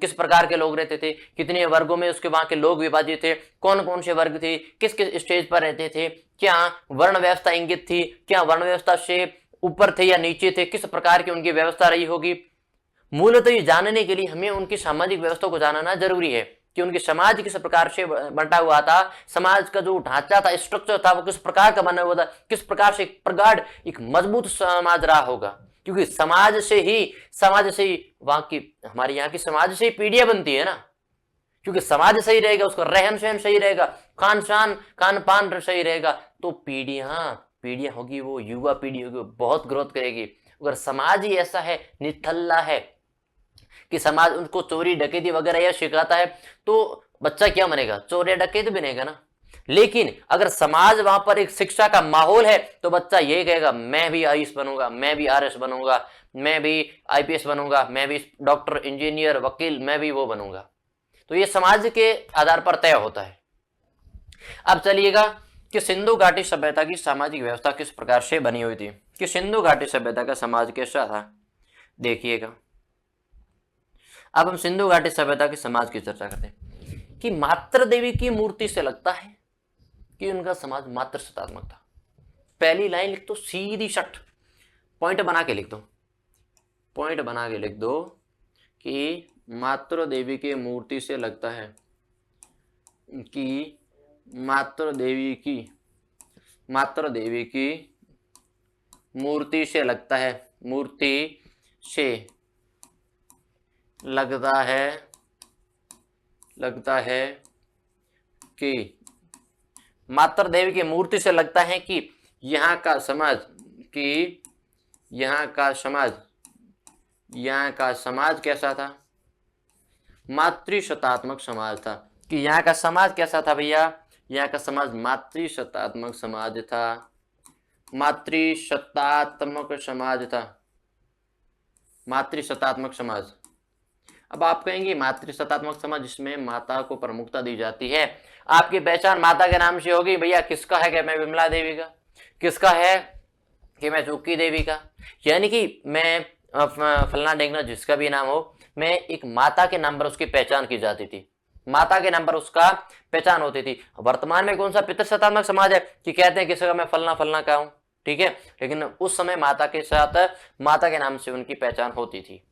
A: किस प्रकार के लोग रहते थे, कितने वर्गों में उसके वहां के लोग विभाजित थे, कौन कौन से वर्ग थे, किस किस स्टेज पर रहते थे, क्या वर्ण व्यवस्था इंगित थी, क्या वर्ण व्यवस्था से ऊपर थे या नीचे थे, किस प्रकार की उनकी व्यवस्था रही होगी। मूलतः ये जानने के लिए हमें उनकी सामाजिक व्यवस्था को जानना जरूरी है कि उनके समाज किस प्रकार से बंटा हुआ था, समाज का जो ढांचा था, स्ट्रक्चर था, वो किस प्रकार का बना हुआ था, किस प्रकार से प्रगाढ़ एक मजबूत समाज रहा होगा। क्योंकि समाज से ही वहां की हमारे यहाँ की समाज से ही पीढ़ियां बनती है ना। क्योंकि समाज सही रहेगा, उसका रहन सहन सही रहेगा, खान पान सही रहेगा, तो पीढ़ियां होगी, वो युवा पीढ़ी होगी, बहुत ग्रोथ करेगी। अगर समाज ही ऐसा है, निठल्ला है कि समाज उनको चोरी डकैती वगैरह यह सिखाता है, तो बच्चा क्या बनेगा, चोरी डकैत बनेगा ना। लेकिन अगर समाज वहां पर एक शिक्षा का माहौल है, तो बच्चा ये कहेगा मैं भी आईएएस बनूंगा, मैं भी आरएस बनूंगा, मैं भी आईपीएस बनूंगा, मैं भी डॉक्टर, इंजीनियर, वकील, मैं भी वो बनूंगा। तो ये समाज के आधार पर तय होता है। अब चलिएगा कि सिंधु घाटी सभ्यता की सामाजिक व्यवस्था किस प्रकार से बनी हुई थी, कि सिंधु घाटी सभ्यता का समाज कैसा था। देखिएगा, अब हम सिंधु घाटी सभ्यता के समाज की चर्चा करते हैं कि मातृ देवी की मूर्ति से लगता है कि उनका समाज मातृ सत्तात्मक था। पहली लाइन लिख दो, सीधी शट पॉइंट बना के लिख दो, पॉइंट बना के लिख दो कि मातृ देवी की मूर्ति से लगता है कि मातृ देवी की मूर्ति से लगता है, मूर्ति से लगता है कि मातृ देवी की मूर्ति से लगता है कि यहाँ का समाज कैसा था, मातृसत्तात्मक समाज था। कि यहाँ का समाज कैसा था भैया, यहाँ का समाज मातृसत्तात्मक समाज था, मातृसत्तात्मक समाज। अब आप कहेंगे मातृसत्तात्मक समाज जिसमें माता को प्रमुखता दी जाती है, आपकी पहचान माता के नाम से होगी भैया। किसका है कि मैं विमला देवी का, किसका है कि मैं चुक्की देवी का, यानी कि मैं फलना ढेंगना जिसका भी नाम हो, मैं एक माता के नाम पर उसकी पहचान की जाती थी, माता के नाम पर उसका पहचान होती थी। वर्तमान में कौन सा पितृसत्तात्मक समाज है कि कहते हैं किसी का मैं फलना फलना का हूं, ठीक है, लेकिन उस समय माता के साथ माता के नाम से उनकी पहचान होती थी।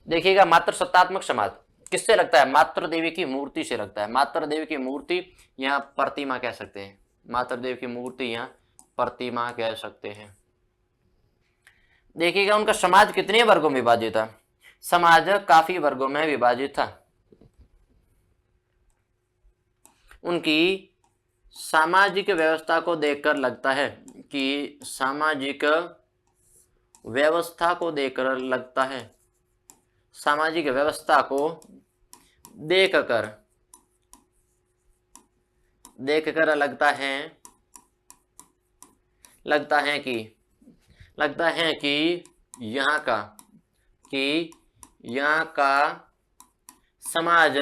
A: देखिएगा, मातृसत्तात्मक समाज किससे लगता है, मातृ देवी की मूर्ति से लगता है। मातृ देवी की मूर्ति यहाँ प्रतिमा कह सकते हैं, मातृ देवी की मूर्ति यहाँ प्रतिमा कह सकते हैं। देखिएगा, उनका समाज कितने वर्गों में विभाजित था, समाज काफी वर्गों में विभाजित था। उनकी सामाजिक व्यवस्था को देखकर लगता है कि सामाजिक व्यवस्था को देखकर लगता है, सामाजिक व्यवस्था को देखकर लगता है कि यहाँ का समाज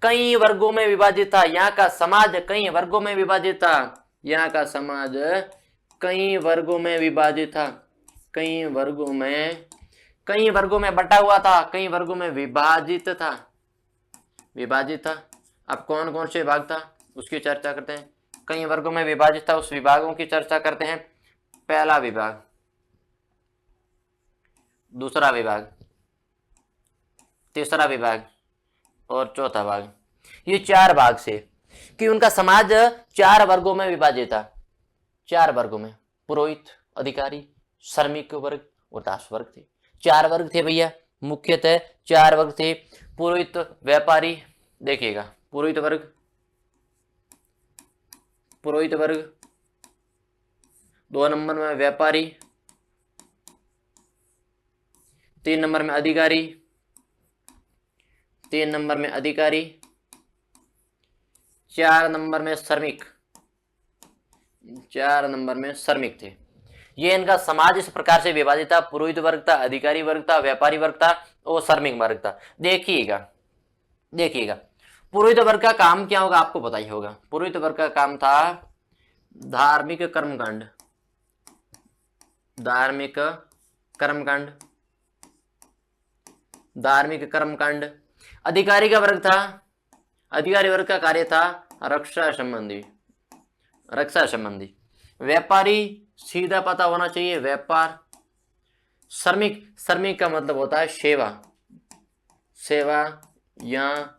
A: कई वर्गों में विभाजित था। यहाँ का समाज कई वर्गों में विभाजित था, यहाँ का समाज कई वर्गों में विभाजित था, कई वर्गों में बटा हुआ था, कई वर्गों में विभाजित था। अब कौन कौन से विभाग था उसकी चर्चा करते हैं। कई वर्गों में विभाजित था, उस विभागों की चर्चा करते हैं। पहला विभाग, दूसरा विभाग, तीसरा विभाग और चौथा भाग। ये 4 भाग से कि उनका समाज 4 वर्गों में विभाजित था। 4 वर्गों में, पुरोहित, अधिकारी, श्रमिक वर्ग और दास वर्ग थे। 4 वर्ग थे भैया, मुख्यतः 4 वर्ग थे। पुरोहित, व्यापारी, देखिएगा पुरोहित वर्ग 2 नंबर में व्यापारी, 3 नंबर में अधिकारी, 4 नंबर में श्रमिक थे। ये इनका समाज इस प्रकार से विभाजित था, पुरोहित वर्ग था, अधिकारी वर्ग था, व्यापारी वर्ग था और श्रमिक वर्ग था। देखिएगा पुरोहित वर्ग का काम क्या होगा आपको पता ही होगा। पुरोहित वर्ग का काम था धार्मिक कर्मकांड। अधिकारी वर्ग का कार्य था रक्षा संबंधी। व्यापारी सीधा पता होना चाहिए, व्यापार। श्रमिक का मतलब होता है सेवा या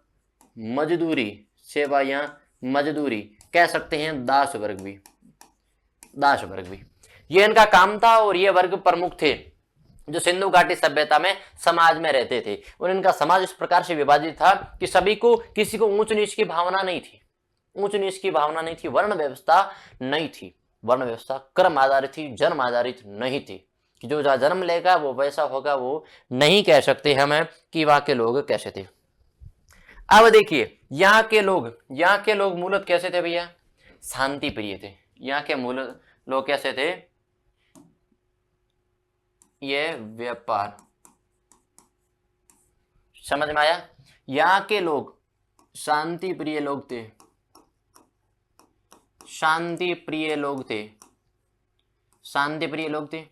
A: मजदूरी, कह सकते हैं दास वर्ग भी। ये इनका काम था और ये वर्ग प्रमुख थे जो सिंधु घाटी सभ्यता में समाज में रहते थे। और इनका समाज इस प्रकार से विभाजित था कि किसी को ऊंच नीच की भावना नहीं थी, वर्ण व्यवस्था नहीं थी। वर्ण व्यवस्था कर्म आधारित थी, जन्म आधारित नहीं थी कि जो जहाँ जन्म लेगा वो वैसा होगा, वो नहीं कह सकते हमें कि वहां के लोग कैसे थे। अब देखिए, यहाँ के लोग मूलतः कैसे थे भैया, शांति प्रिय थे। यहाँ के मूल लोग कैसे थे, ये व्यापार। समझ में आया? यहाँ के लोग शांति प्रिय लोग थे, शांति प्रिय लोग थे, शांति प्रिय लोग थे।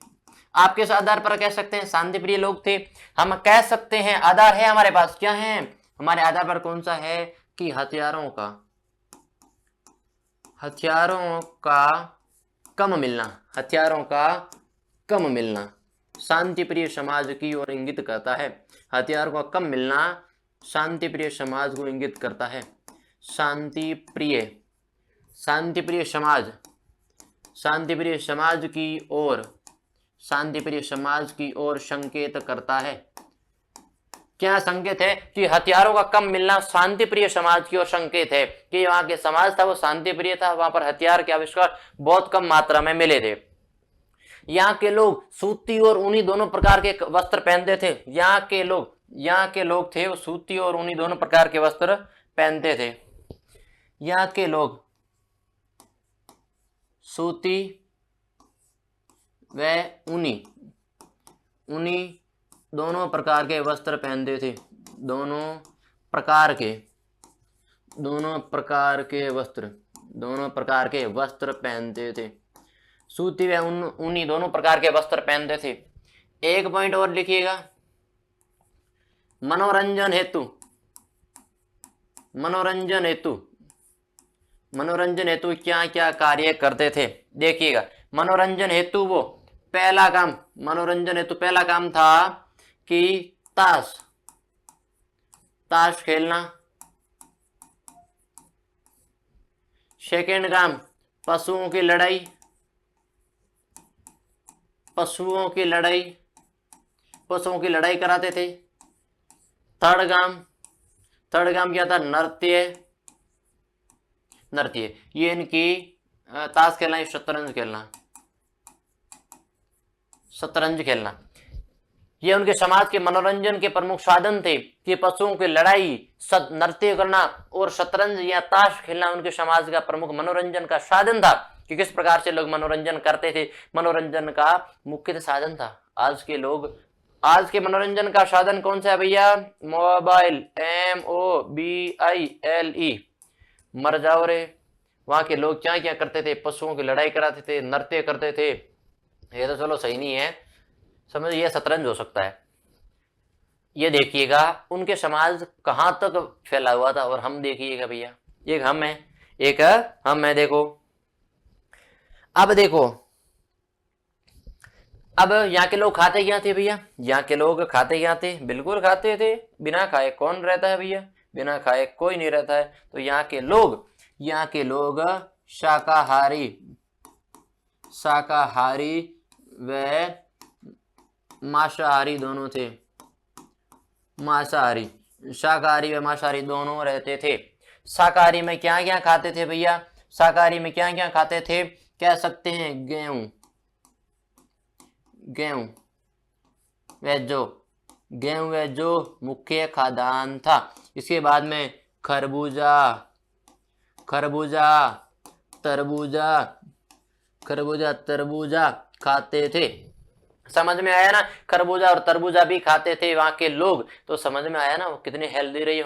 A: आप किस आधार पर कह सकते हैं शांति प्रिय लोग थे? हम कह सकते हैं आधार है हमारे पास, क्या है हमारे आधार पर, कौन सा है कि हथियारों का कम मिलना, हथियारों का कम मिलना शांति प्रिय समाज की ओर इंगित करता है। हथियारों का कम मिलना शांति प्रिय समाज को इंगित करता है। शांति प्रिय समाज, शांति प्रिय समाज की ओर, शांति प्रिय समाज की ओर संकेत करता है। क्या संकेत है? कि हथियारों का कम मिलना शांति प्रिय समाज की ओर संकेत है कि वहां के समाज था वो शांति प्रिय था, वहां पर हथियार के आविष्कार बहुत कम मात्रा में मिले थे। यहाँ के लोग सूती और ऊनी दोनों प्रकार के वस्त्र पहनते थे। यहाँ के लोग थे वो सूती और ऊनी दोनों प्रकार के वस्त्र पहनते थे। यहाँ के लोग सूती व ऊनी दोनों प्रकार के वस्त्र पहनते थे। दोनों प्रकार के वस्त्र पहनते थे। सूती व ऊनी दोनों प्रकार के वस्त्र पहनते थे। एक पॉइंट और लिखिएगा, मनोरंजन हेतु क्या क्या कार्य करते थे? देखिएगा, मनोरंजन हेतु पहला काम था कि ताश खेलना। सेकेंड काम पशुओं की लड़ाई कराते थे। थर्ड काम क्या था? नृत्य। ये इनकी ताश खेलना, शतरंज खेलना ये उनके समाज के मनोरंजन के प्रमुख साधन थे कि पशुओं की लड़ाई, नृत्य करना और शतरंज या ताश खेलना उनके समाज का प्रमुख मनोरंजन का साधन था कि किस प्रकार से लोग मनोरंजन करते थे। मनोरंजन का मुख्य साधन था। आज के मनोरंजन का साधन कौन सा है भैया? मोबाइल, MOBILE, मर जाओ रे। वहां के लोग क्या क्या करते थे? पशुओं की लड़ाई कराते थे, नृत्य करते थे। ये तो चलो सही नहीं है, समझ, ये शतरंज हो सकता है। ये देखिएगा उनके समाज कहां तक फैला हुआ था। और हम देखिएगा भैया, एक हम है देखो। अब यहाँ के लोग खाते क्या थे भैया? यहाँ के लोग खाते क्या थे? बिल्कुल खाते थे। बिना खाए कौन रहता है भैया? बिना खाए कोई नहीं रहता है। तो यहाँ के लोग शाकाहारी व मांसाहारी दोनों थे। शाकाहारी व मांसाहारी दोनों रहते थे। शाकाहारी में क्या क्या खाते थे भैया? शाकाहारी में क्या क्या खाते थे? कह सकते हैं गेहूं व जौ मुख्य खाद्यान्न था। इसके बाद में खरबूजा, तरबूजा खाते थे। समझ में आया ना? खरबूजा और तरबूजा भी खाते थे वहां के लोग। तो समझ में आया ना वो कितने हेल्दी रही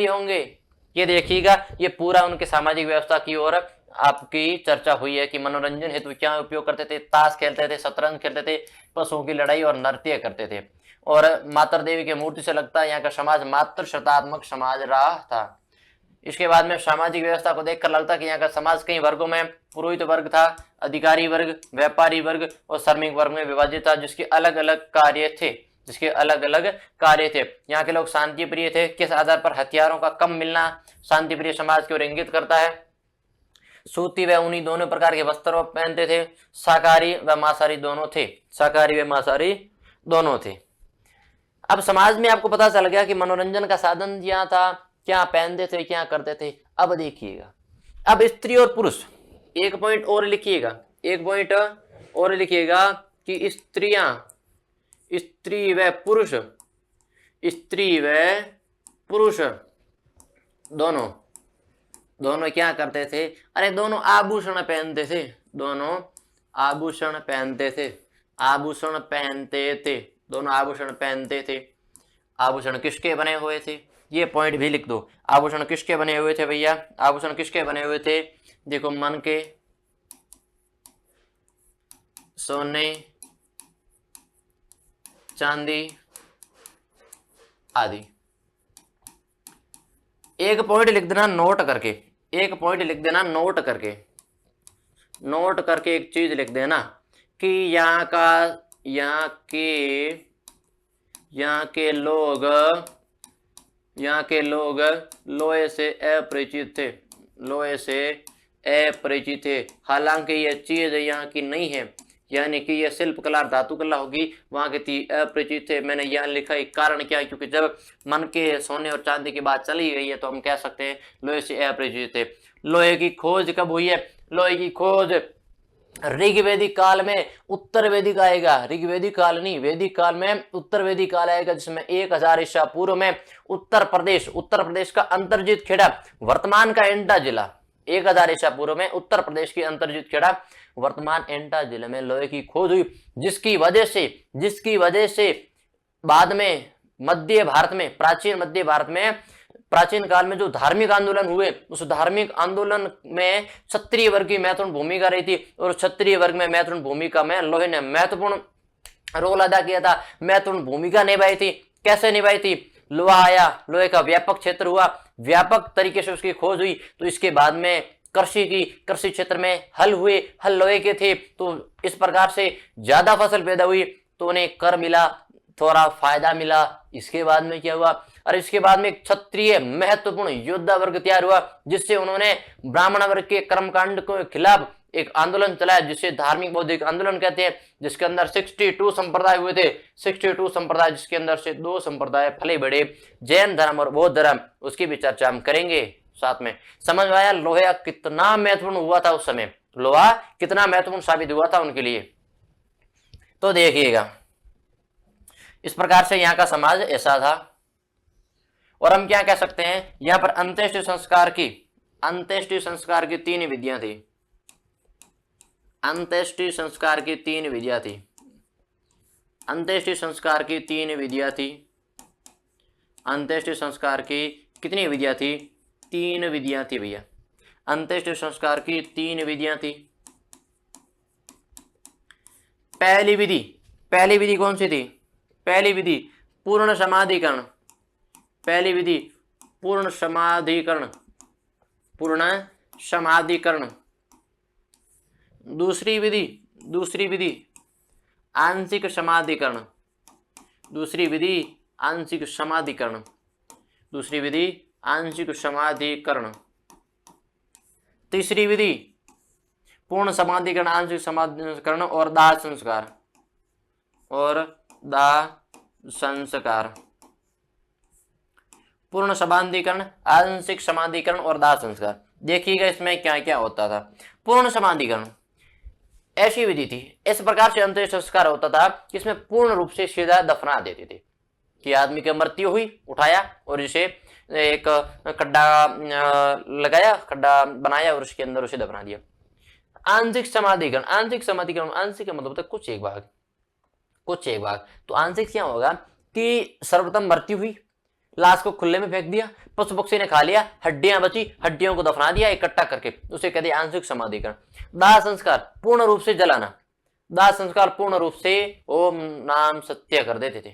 A: होंगे। ये देखिएगा, ये पूरा उनके सामाजिक व्यवस्था की ओर आपकी चर्चा हुई है कि मनोरंजन हेतु क्या उपयोग करते थे? ताश खेलते थे, शतरंज खेलते थे, पशुओं की लड़ाई और नृत्य करते थे। और माता देवी की मूर्ति से लगता है यहाँ का समाज मातृ शतात्मक समाज रहा था। इसके बाद में सामाजिक व्यवस्था को देखकर लगता है कि यहाँ का समाज कई वर्गों में पुरोहित वर्ग था, अधिकारी वर्ग, व्यापारी वर्ग और श्रमिक वर्ग में विभाजित था, जिसके अलग अलग कार्य थे। यहाँ के लोग शांति प्रिय थे। किस आधार पर? हथियारों का कम मिलना शांति प्रिय समाज की ओर इंगित करता है। सूती व ऊनी दोनों प्रकार के वस्त्र पहनते थे। शाकाहारी व मांसाहारी दोनों थे। अब समाज में आपको पता चल गया कि मनोरंजन का साधन क्या था, क्या पहनते थे, क्या करते थे। अब देखिएगा, अब स्त्री और पुरुष, एक पॉइंट और लिखिएगा कि स्त्री व पुरुष दोनों क्या करते थे? अरे दोनों आभूषण पहनते थे। आभूषण पहनते थे, दोनों आभूषण पहनते थे। आभूषण किसके बने हुए थे, ये पॉइंट भी लिख दो। आभूषण किसके बने हुए थे भैया, आभूषण किसके बने हुए थे, देखो मन के, सोने, चांदी आदि। एक पॉइंट लिख देना नोट करके, एक पॉइंट लिख देना नोट करके, नोट करके एक चीज लिख देना कि यहाँ का, यहाँ के लोग, यहाँ के लोग लोहे से अपरिचित थे, लोहे से अपरिचित थे। हालांकि यह चीज यहाँ की नहीं है, यानी कि यह शिल्प कला धातु कला होगी, वहां के थी अपरिचित थे। मैंने यहाँ लिखा एक कारण क्या है, क्योंकि जब मन के सोने और चांदी की बात चली गई है तो हम कह सकते हैं लोहे से अपरिचित थे। लोहे की खोज कब हुई है, लोहे की खोज ऋग्वेदिक काल में, उत्तर वैदिक आएगा, ऋग्वेदिक काल नहीं, वैदिक काल में उत्तर वैदिक काल आएगा, जिसमें 1000 ईसा पूर्व में उत्तर प्रदेश का अंतर्जित खेड़ा, वर्तमान का एंटा जिला, 1000 ईसा पूर्व में उत्तर प्रदेश की अंतर्जित खेड़ा, वर्तमान एंटा जिले में लोहे की खोज हुई, जिसकी वजह से बाद में मध्य भारत में, प्राचीन मध्य भारत में, प्राचीन काल में जो धार्मिक आंदोलन हुए, उस धार्मिक आंदोलन में क्षत्रिय वर्ग की महत्वपूर्ण भूमिका रही थी, और क्षत्रिय वर्ग में महत्वपूर्ण भूमिका में लोहे ने महत्वपूर्ण रोल अदा किया था, महत्वपूर्ण भूमिका निभाई थी। कैसे निभाई थी, लोहा आया, लोहे का व्यापक क्षेत्र हुआ, व्यापक तरीके से उसकी खोज हुई, तो इसके बाद में कृषि क्षेत्र में हल हुए, हल लोहे के थे, तो इस प्रकार से ज्यादा फसल पैदा हुई, तो उन्हें कर मिला, थोड़ा फायदा मिला। इसके बाद में क्या हुआ, और इसके बाद में क्षत्रिय महत्वपूर्ण योद्धा वर्ग तैयार हुआ, जिससे उन्होंने ब्राह्मण वर्ग के कर्मकांड के खिलाफ एक आंदोलन चलाया, जिसे धार्मिक बौद्धिक आंदोलन कहते हैं, जिसके अंदर 62 संप्रदाय हुए थे, 62 संप्रदाय, जिसके अंदर से 2 संप्रदाय फले बढ़े, जैन धर्म और बौद्ध धर्म। उसकी भी चर्चा हम करेंगे साथ में। समझ में आया लोहा कितना महत्वपूर्ण हुआ था उस समय, लोहा कितना महत्वपूर्ण साबित हुआ था उनके लिए। तो देखिएगा, इस प्रकार से यहाँ का समाज ऐसा था। और हम क्या कह सकते हैं, यहाँ पर अंत्येष्टि संस्कार की 3 विधियां थी, अंत्येष्टि संस्कार की 3 विधियां थी, अंत्येष्टि संस्कार की 3 विधियां थी, अंत्येष्टि संस्कार की कितनी विधियां थी, 3 विधियां थी भैया, अंत्येष्टि संस्कार की 3 विधियां थी। पहली विधि कौन सी थी, पहली विधि पूर्ण समाधिकरण, पहली विधि पूर्ण समाधिकरण। दूसरी विधि आंशिक समाधिकरण, दूसरी विधि आंशिक समाधिकरण। तीसरी विधि पूर्ण समाधिकरण, आंशिक समाधिकरण और दाह संस्कार, पूर्ण समाधिकरण, आंशिक समाधिकरण और दाह संस्कार। देखिएगा इसमें क्या क्या होता था। पूर्ण समाधिकरण ऐसी विधि थी, इस प्रकार से अंत्येष्टि संस्कार होता था कि इसमें पूर्ण रूप से सीधा दफना देते थे, कि आदमी की मृत्यु हुई, उठाया और इसे एक खड्डा लगाया, खड्डा बनाया और उसके अंदर उसे दफना दिया। आंशिक समाधिकरण आंशिक का मतलब होता है कुछ एक भाग। तो आंशिक क्या होगा कि सर्वप्रथम मृत्यु हुई, लाश को खुले में फेंक दिया, पशु पक्षी ने खा लिया, हड्डियां बची, हड्डियों को दफना दिया इकट्ठा करके, उसे कहते हैं आंशिक समाधिकरण। दाह संस्कार पूर्ण रूप से जलाना, दाह संस्कार पूर्ण रूप से ओम नाम सत्य कर देते थे,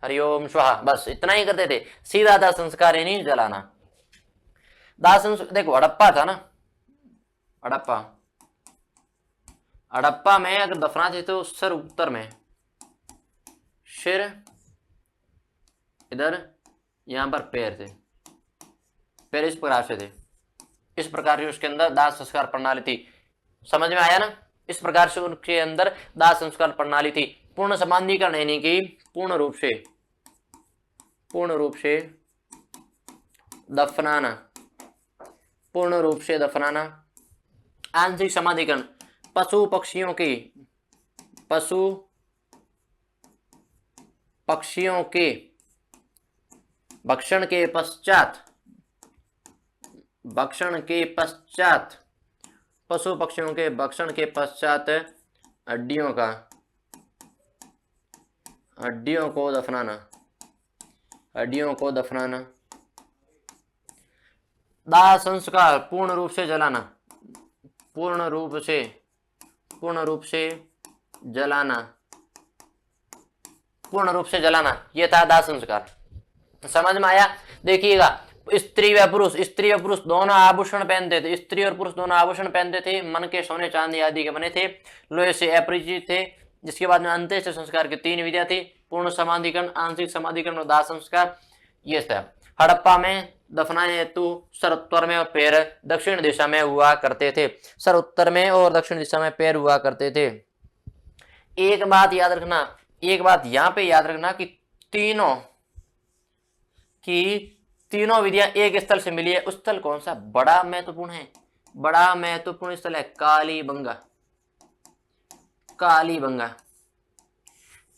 A: हरिओम स्वाहा, बस इतना ही करते थे, सीधा दाह संस्कार ही नहीं जलाना। दाह संस्कार देखो हड़प्पा था ना, हड़प्पा में अगर दफनाते तो सर उत्तर में, सिर इधर, यहां पर पैर थे, पैर इस प्रकार से थे, इस प्रकार से उसके अंदर दाह संस्कार प्रणाली थी। समझ में आया ना, इस प्रकार से उनके अंदर दाह संस्कार प्रणाली थी। पूर्ण समाधिकरण यानी कि पूर्ण रूप से दफनाना, आंशिक समाधिकरण पशु पक्षियों के भक्षण के पश्चात, पशु पक्षियों के भक्षण के पश्चात हड्डियों का हड्डियों को दफनाना, हड्डियों को दफनाना। दाह संस्कार, पूर्ण रूप से जलाना, पूर्ण रूप से जलाना, पूर्ण रूप से जलाना, यह था दाह संस्कार। समझ में आया? देखिएगा, स्त्री व पुरुष दोनों आभूषण पहनते थे, स्त्री और पुरुष दोनों आभूषण पहनते थे, मन के सोने चांदी आदि के बने थे, लोहे से अपरिचित थे। जिसके बाद में अंत्येष्टि संस्कार की 3 विधियां थी, पूर्ण समाधिकरण, आंशिक समाधिकरण और दाह संस्कार। ये था। हड़प्पा में दफनाने हेतु सर उत्तर में और पैर दक्षिण दिशा में हुआ करते थे, सर उत्तर में और दक्षिण दिशा में पैर हुआ करते थे। एक बात याद रखना, एक बात यहां पे याद रखना कि तीनों विधियां एक स्थल से मिली है। उस स्थल कौन सा? बड़ा महत्वपूर्ण है, बड़ा महत्वपूर्ण स्थल है कालीबंगा। कालीबंगा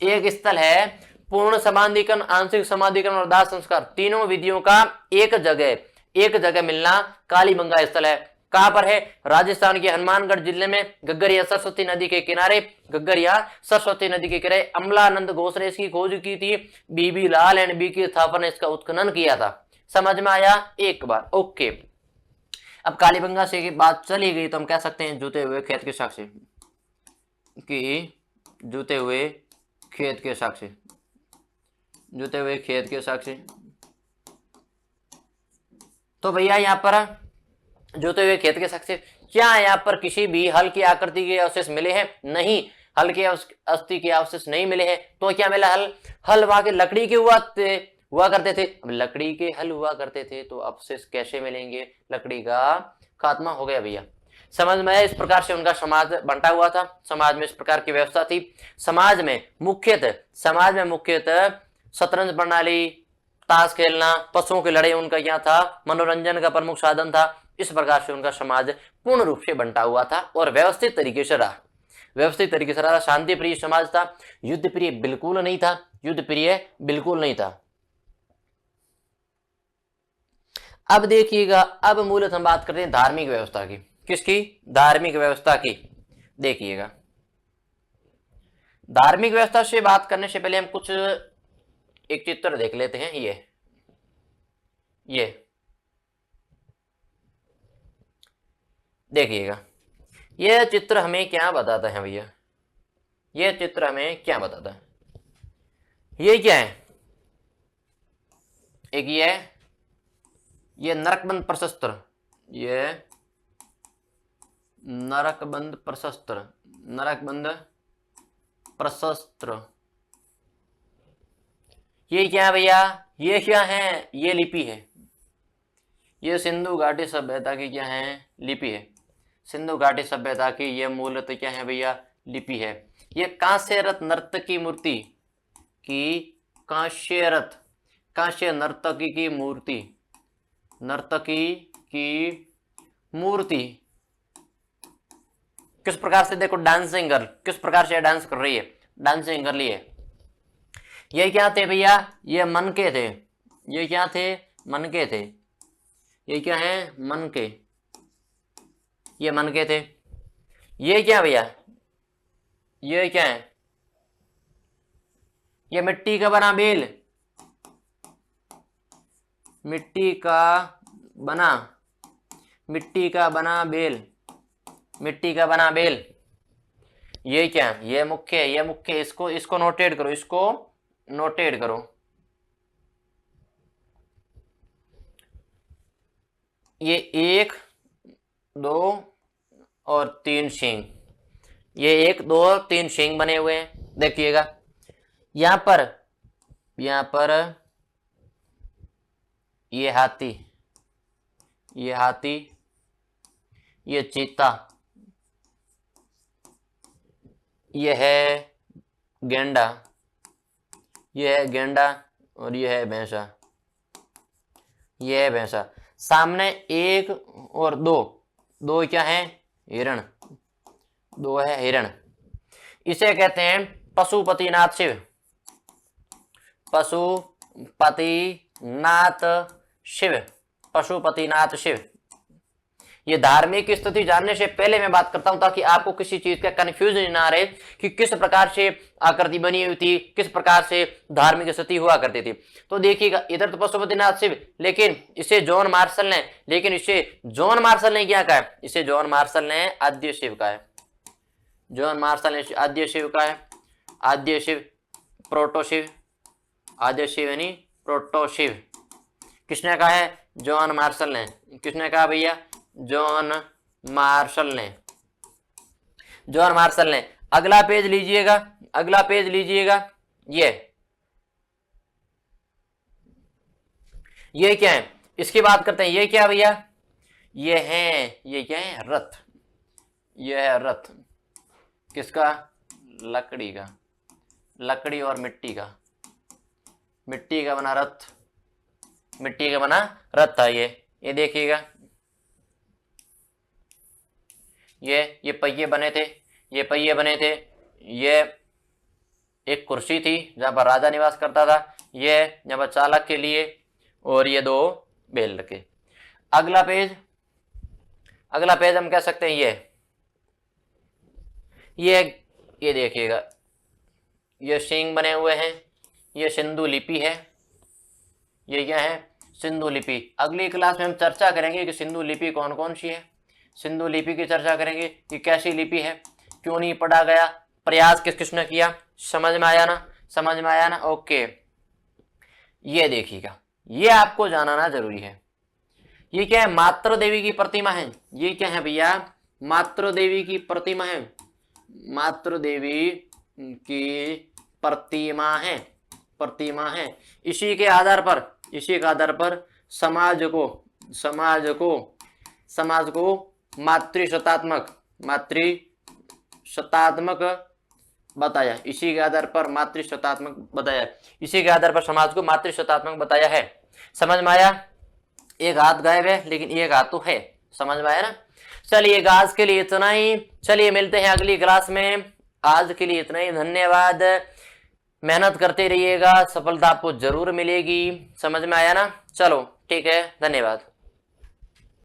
A: एक स्थल है। पूर्ण समाधिकरण, आंशिक समाधिकरण और दाह संस्कार तीनों विधियों का एक जगह मिलना कालीबंगा स्थल है। कहां पर है? राजस्थान के हनुमानगढ़ जिले में गग्गरिया सरस्वती नदी के किनारे, अमलानंद घोष ने इसकी खोज की थी, बीबी लाल एंड बी की थापर ने इसका उत्खनन किया था। समझ में आया? एक बार ओके। अब कालीबंगा से बात चली गई तो हम कह सकते हैं जूते हुए खेत के साक्षी, कि जूते हुए खेत के साक्षी, जूते हुए खेत के साक्षी। तो भैया यहाँ पर जूते हुए खेत के साक्षी क्या यहाँ पर किसी भी हल की आकृति के अवशेष मिले हैं? नहीं, हल के अस्थि के अवशेष नहीं मिले हैं। तो क्या मिला? हल वहां के लकड़ी के हुआ करते थे। अब लकड़ी के हल हुआ करते थे तो अवशेष कैसे मिलेंगे? लकड़ी का खात्मा हो गया भैया। समझ में? इस प्रकार से उनका समाज बंटा हुआ था, समाज में इस प्रकार की व्यवस्था थी। समाज में मुख्यतः शतरंज प्रणाली, ताश खेलना, पशुओं की लड़ाई उनका क्या था? मनोरंजन का प्रमुख साधन था। इस प्रकार से उनका समाज पूर्ण रूप से बंटा हुआ था और व्यवस्थित तरीके से रहा। शांति प्रिय समाज था, युद्ध प्रिय बिल्कुल नहीं था। अब देखिएगा, अब मूलतः हम बात करते हैं धार्मिक व्यवस्था की। किसकी? धार्मिक व्यवस्था की। देखिएगा, धार्मिक व्यवस्था से बात करने से पहले हम कुछ एक चित्र देख लेते हैं। ये देखिएगा, यह चित्र हमें क्या बताता है भैया? यह चित्र हमें क्या बताता है? ये क्या है? एक ये नरकबंद प्रशस्त्र, ये नरकबंद प्रशस्त्र। ये क्या है भैया? ये क्या है? ये लिपि है। ये सिंधु घाटी सभ्यता की क्या है? लिपि है। सिंधु घाटी सभ्यता की ये मूलतः क्या है भैया? लिपि है। ये कांस्यरत नर्तकी मूर्ति की, कांस्य नर्तकी की मूर्ति किस प्रकार से, देखो डांसिंग गर्ल किस प्रकार से डांस कर रही है, डांसिंग गर्ल है। ये क्या थे भैया? ये मनके थे। ये क्या थे? मनके थे। ये क्या है? मनके। ये मनके थे। ये क्या भैया? ये क्या है? ये मिट्टी का बना बेल, मिट्टी का बना बेल। ये क्या? ये मुख्य है। इसको नोटेट करो, ये 1 2 और 3 सींग, ये 1 2 और 3 सींग बने हुए हैं। देखिएगा, यहां पर ये हाथी, ये चीता, ये है गेंडा, और ये है भैंसा। सामने 1 और 2 क्या है? हिरण। 2 है हिरण। इसे कहते हैं पशुपतिनाथ शिव। ये धार्मिक स्थिति जानने से पहले मैं बात करता हूं ताकि आपको किसी चीज का कंफ्यूजन ना रहे कि किस प्रकार से आकृति बनी हुई थी, किस प्रकार से धार्मिक स्थिति हुआ करती थी। तो देखिएगा इधर तो पशुपतिनाथ शिव, लेकिन इसे जॉन मार्शल ने क्या कहा है, इसे जॉन मार्शल ने आद्य शिव का है। जॉन मार्शल ने आद्य शिव का है, आद्य शिव, प्रोटो शिव, आद्य शिव यानी प्रोटो शिव। किसने कहा है? जॉन मार्शल ने। किसने कहा भैया? जॉन मार्शल ने। जॉन मार्शल ने। अगला पेज लीजिएगा, अगला पेज लीजिएगा। ये क्या है, इसकी बात करते हैं। ये क्या भैया? ये क्या है? रथ। ये है रथ। किसका? लकड़ी का। लकड़ी और मिट्टी का, मिट्टी का बना रथ, मिट्टी का बना रथ था ये देखिएगा। ये पहिए बने थे, ये पहिए बने थे। ये एक कुर्सी थी जहां पर राजा निवास करता था, ये जहां पर चालक के लिए, और ये 2 बैल रखे। अगला पेज, अगला पेज हम कह सकते हैं ये देखिएगा, ये सींग बने हुए हैं। ये सिंधु लिपि है। ये क्या है? सिंधु लिपि। अगली क्लास में हम चर्चा करेंगे कि सिंधु लिपि कौन कौन सी है। सिंधु लिपि की चर्चा करेंगे कि कैसी लिपि है, क्यों नहीं पढ़ा गया, प्रयास किस किसने किया। समझ में आया ना? समझ में आया ना? ओके। ये देखिएगा, ये आपको जानना जरूरी है। ये क्या है? मातृ देवी की प्रतिमा है। ये क्या है भैया? मातृ देवी की प्रतिमा है। मातृ देवी की प्रतिमा है, प्रतिमा है। इसी के आधार पर समाज को मातृशतात्मक बताया। इसी के आधार पर मातृशतात्मक बताया। इसी के आधार पर समाज को मातृशतात्मक बताया है। समझ में आया? एक हाथ गायब है लेकिन एक हाथ तो है। समझ में आया ना? चलिए आज के लिए इतना ही। चलिए मिलते हैं अगली क्लास में। आज के लिए इतना ही। धन्यवाद। मेहनत करते रहिएगा, सफलता आपको जरूर मिलेगी। समझ में आया ना? चलो ठीक है, धन्यवाद।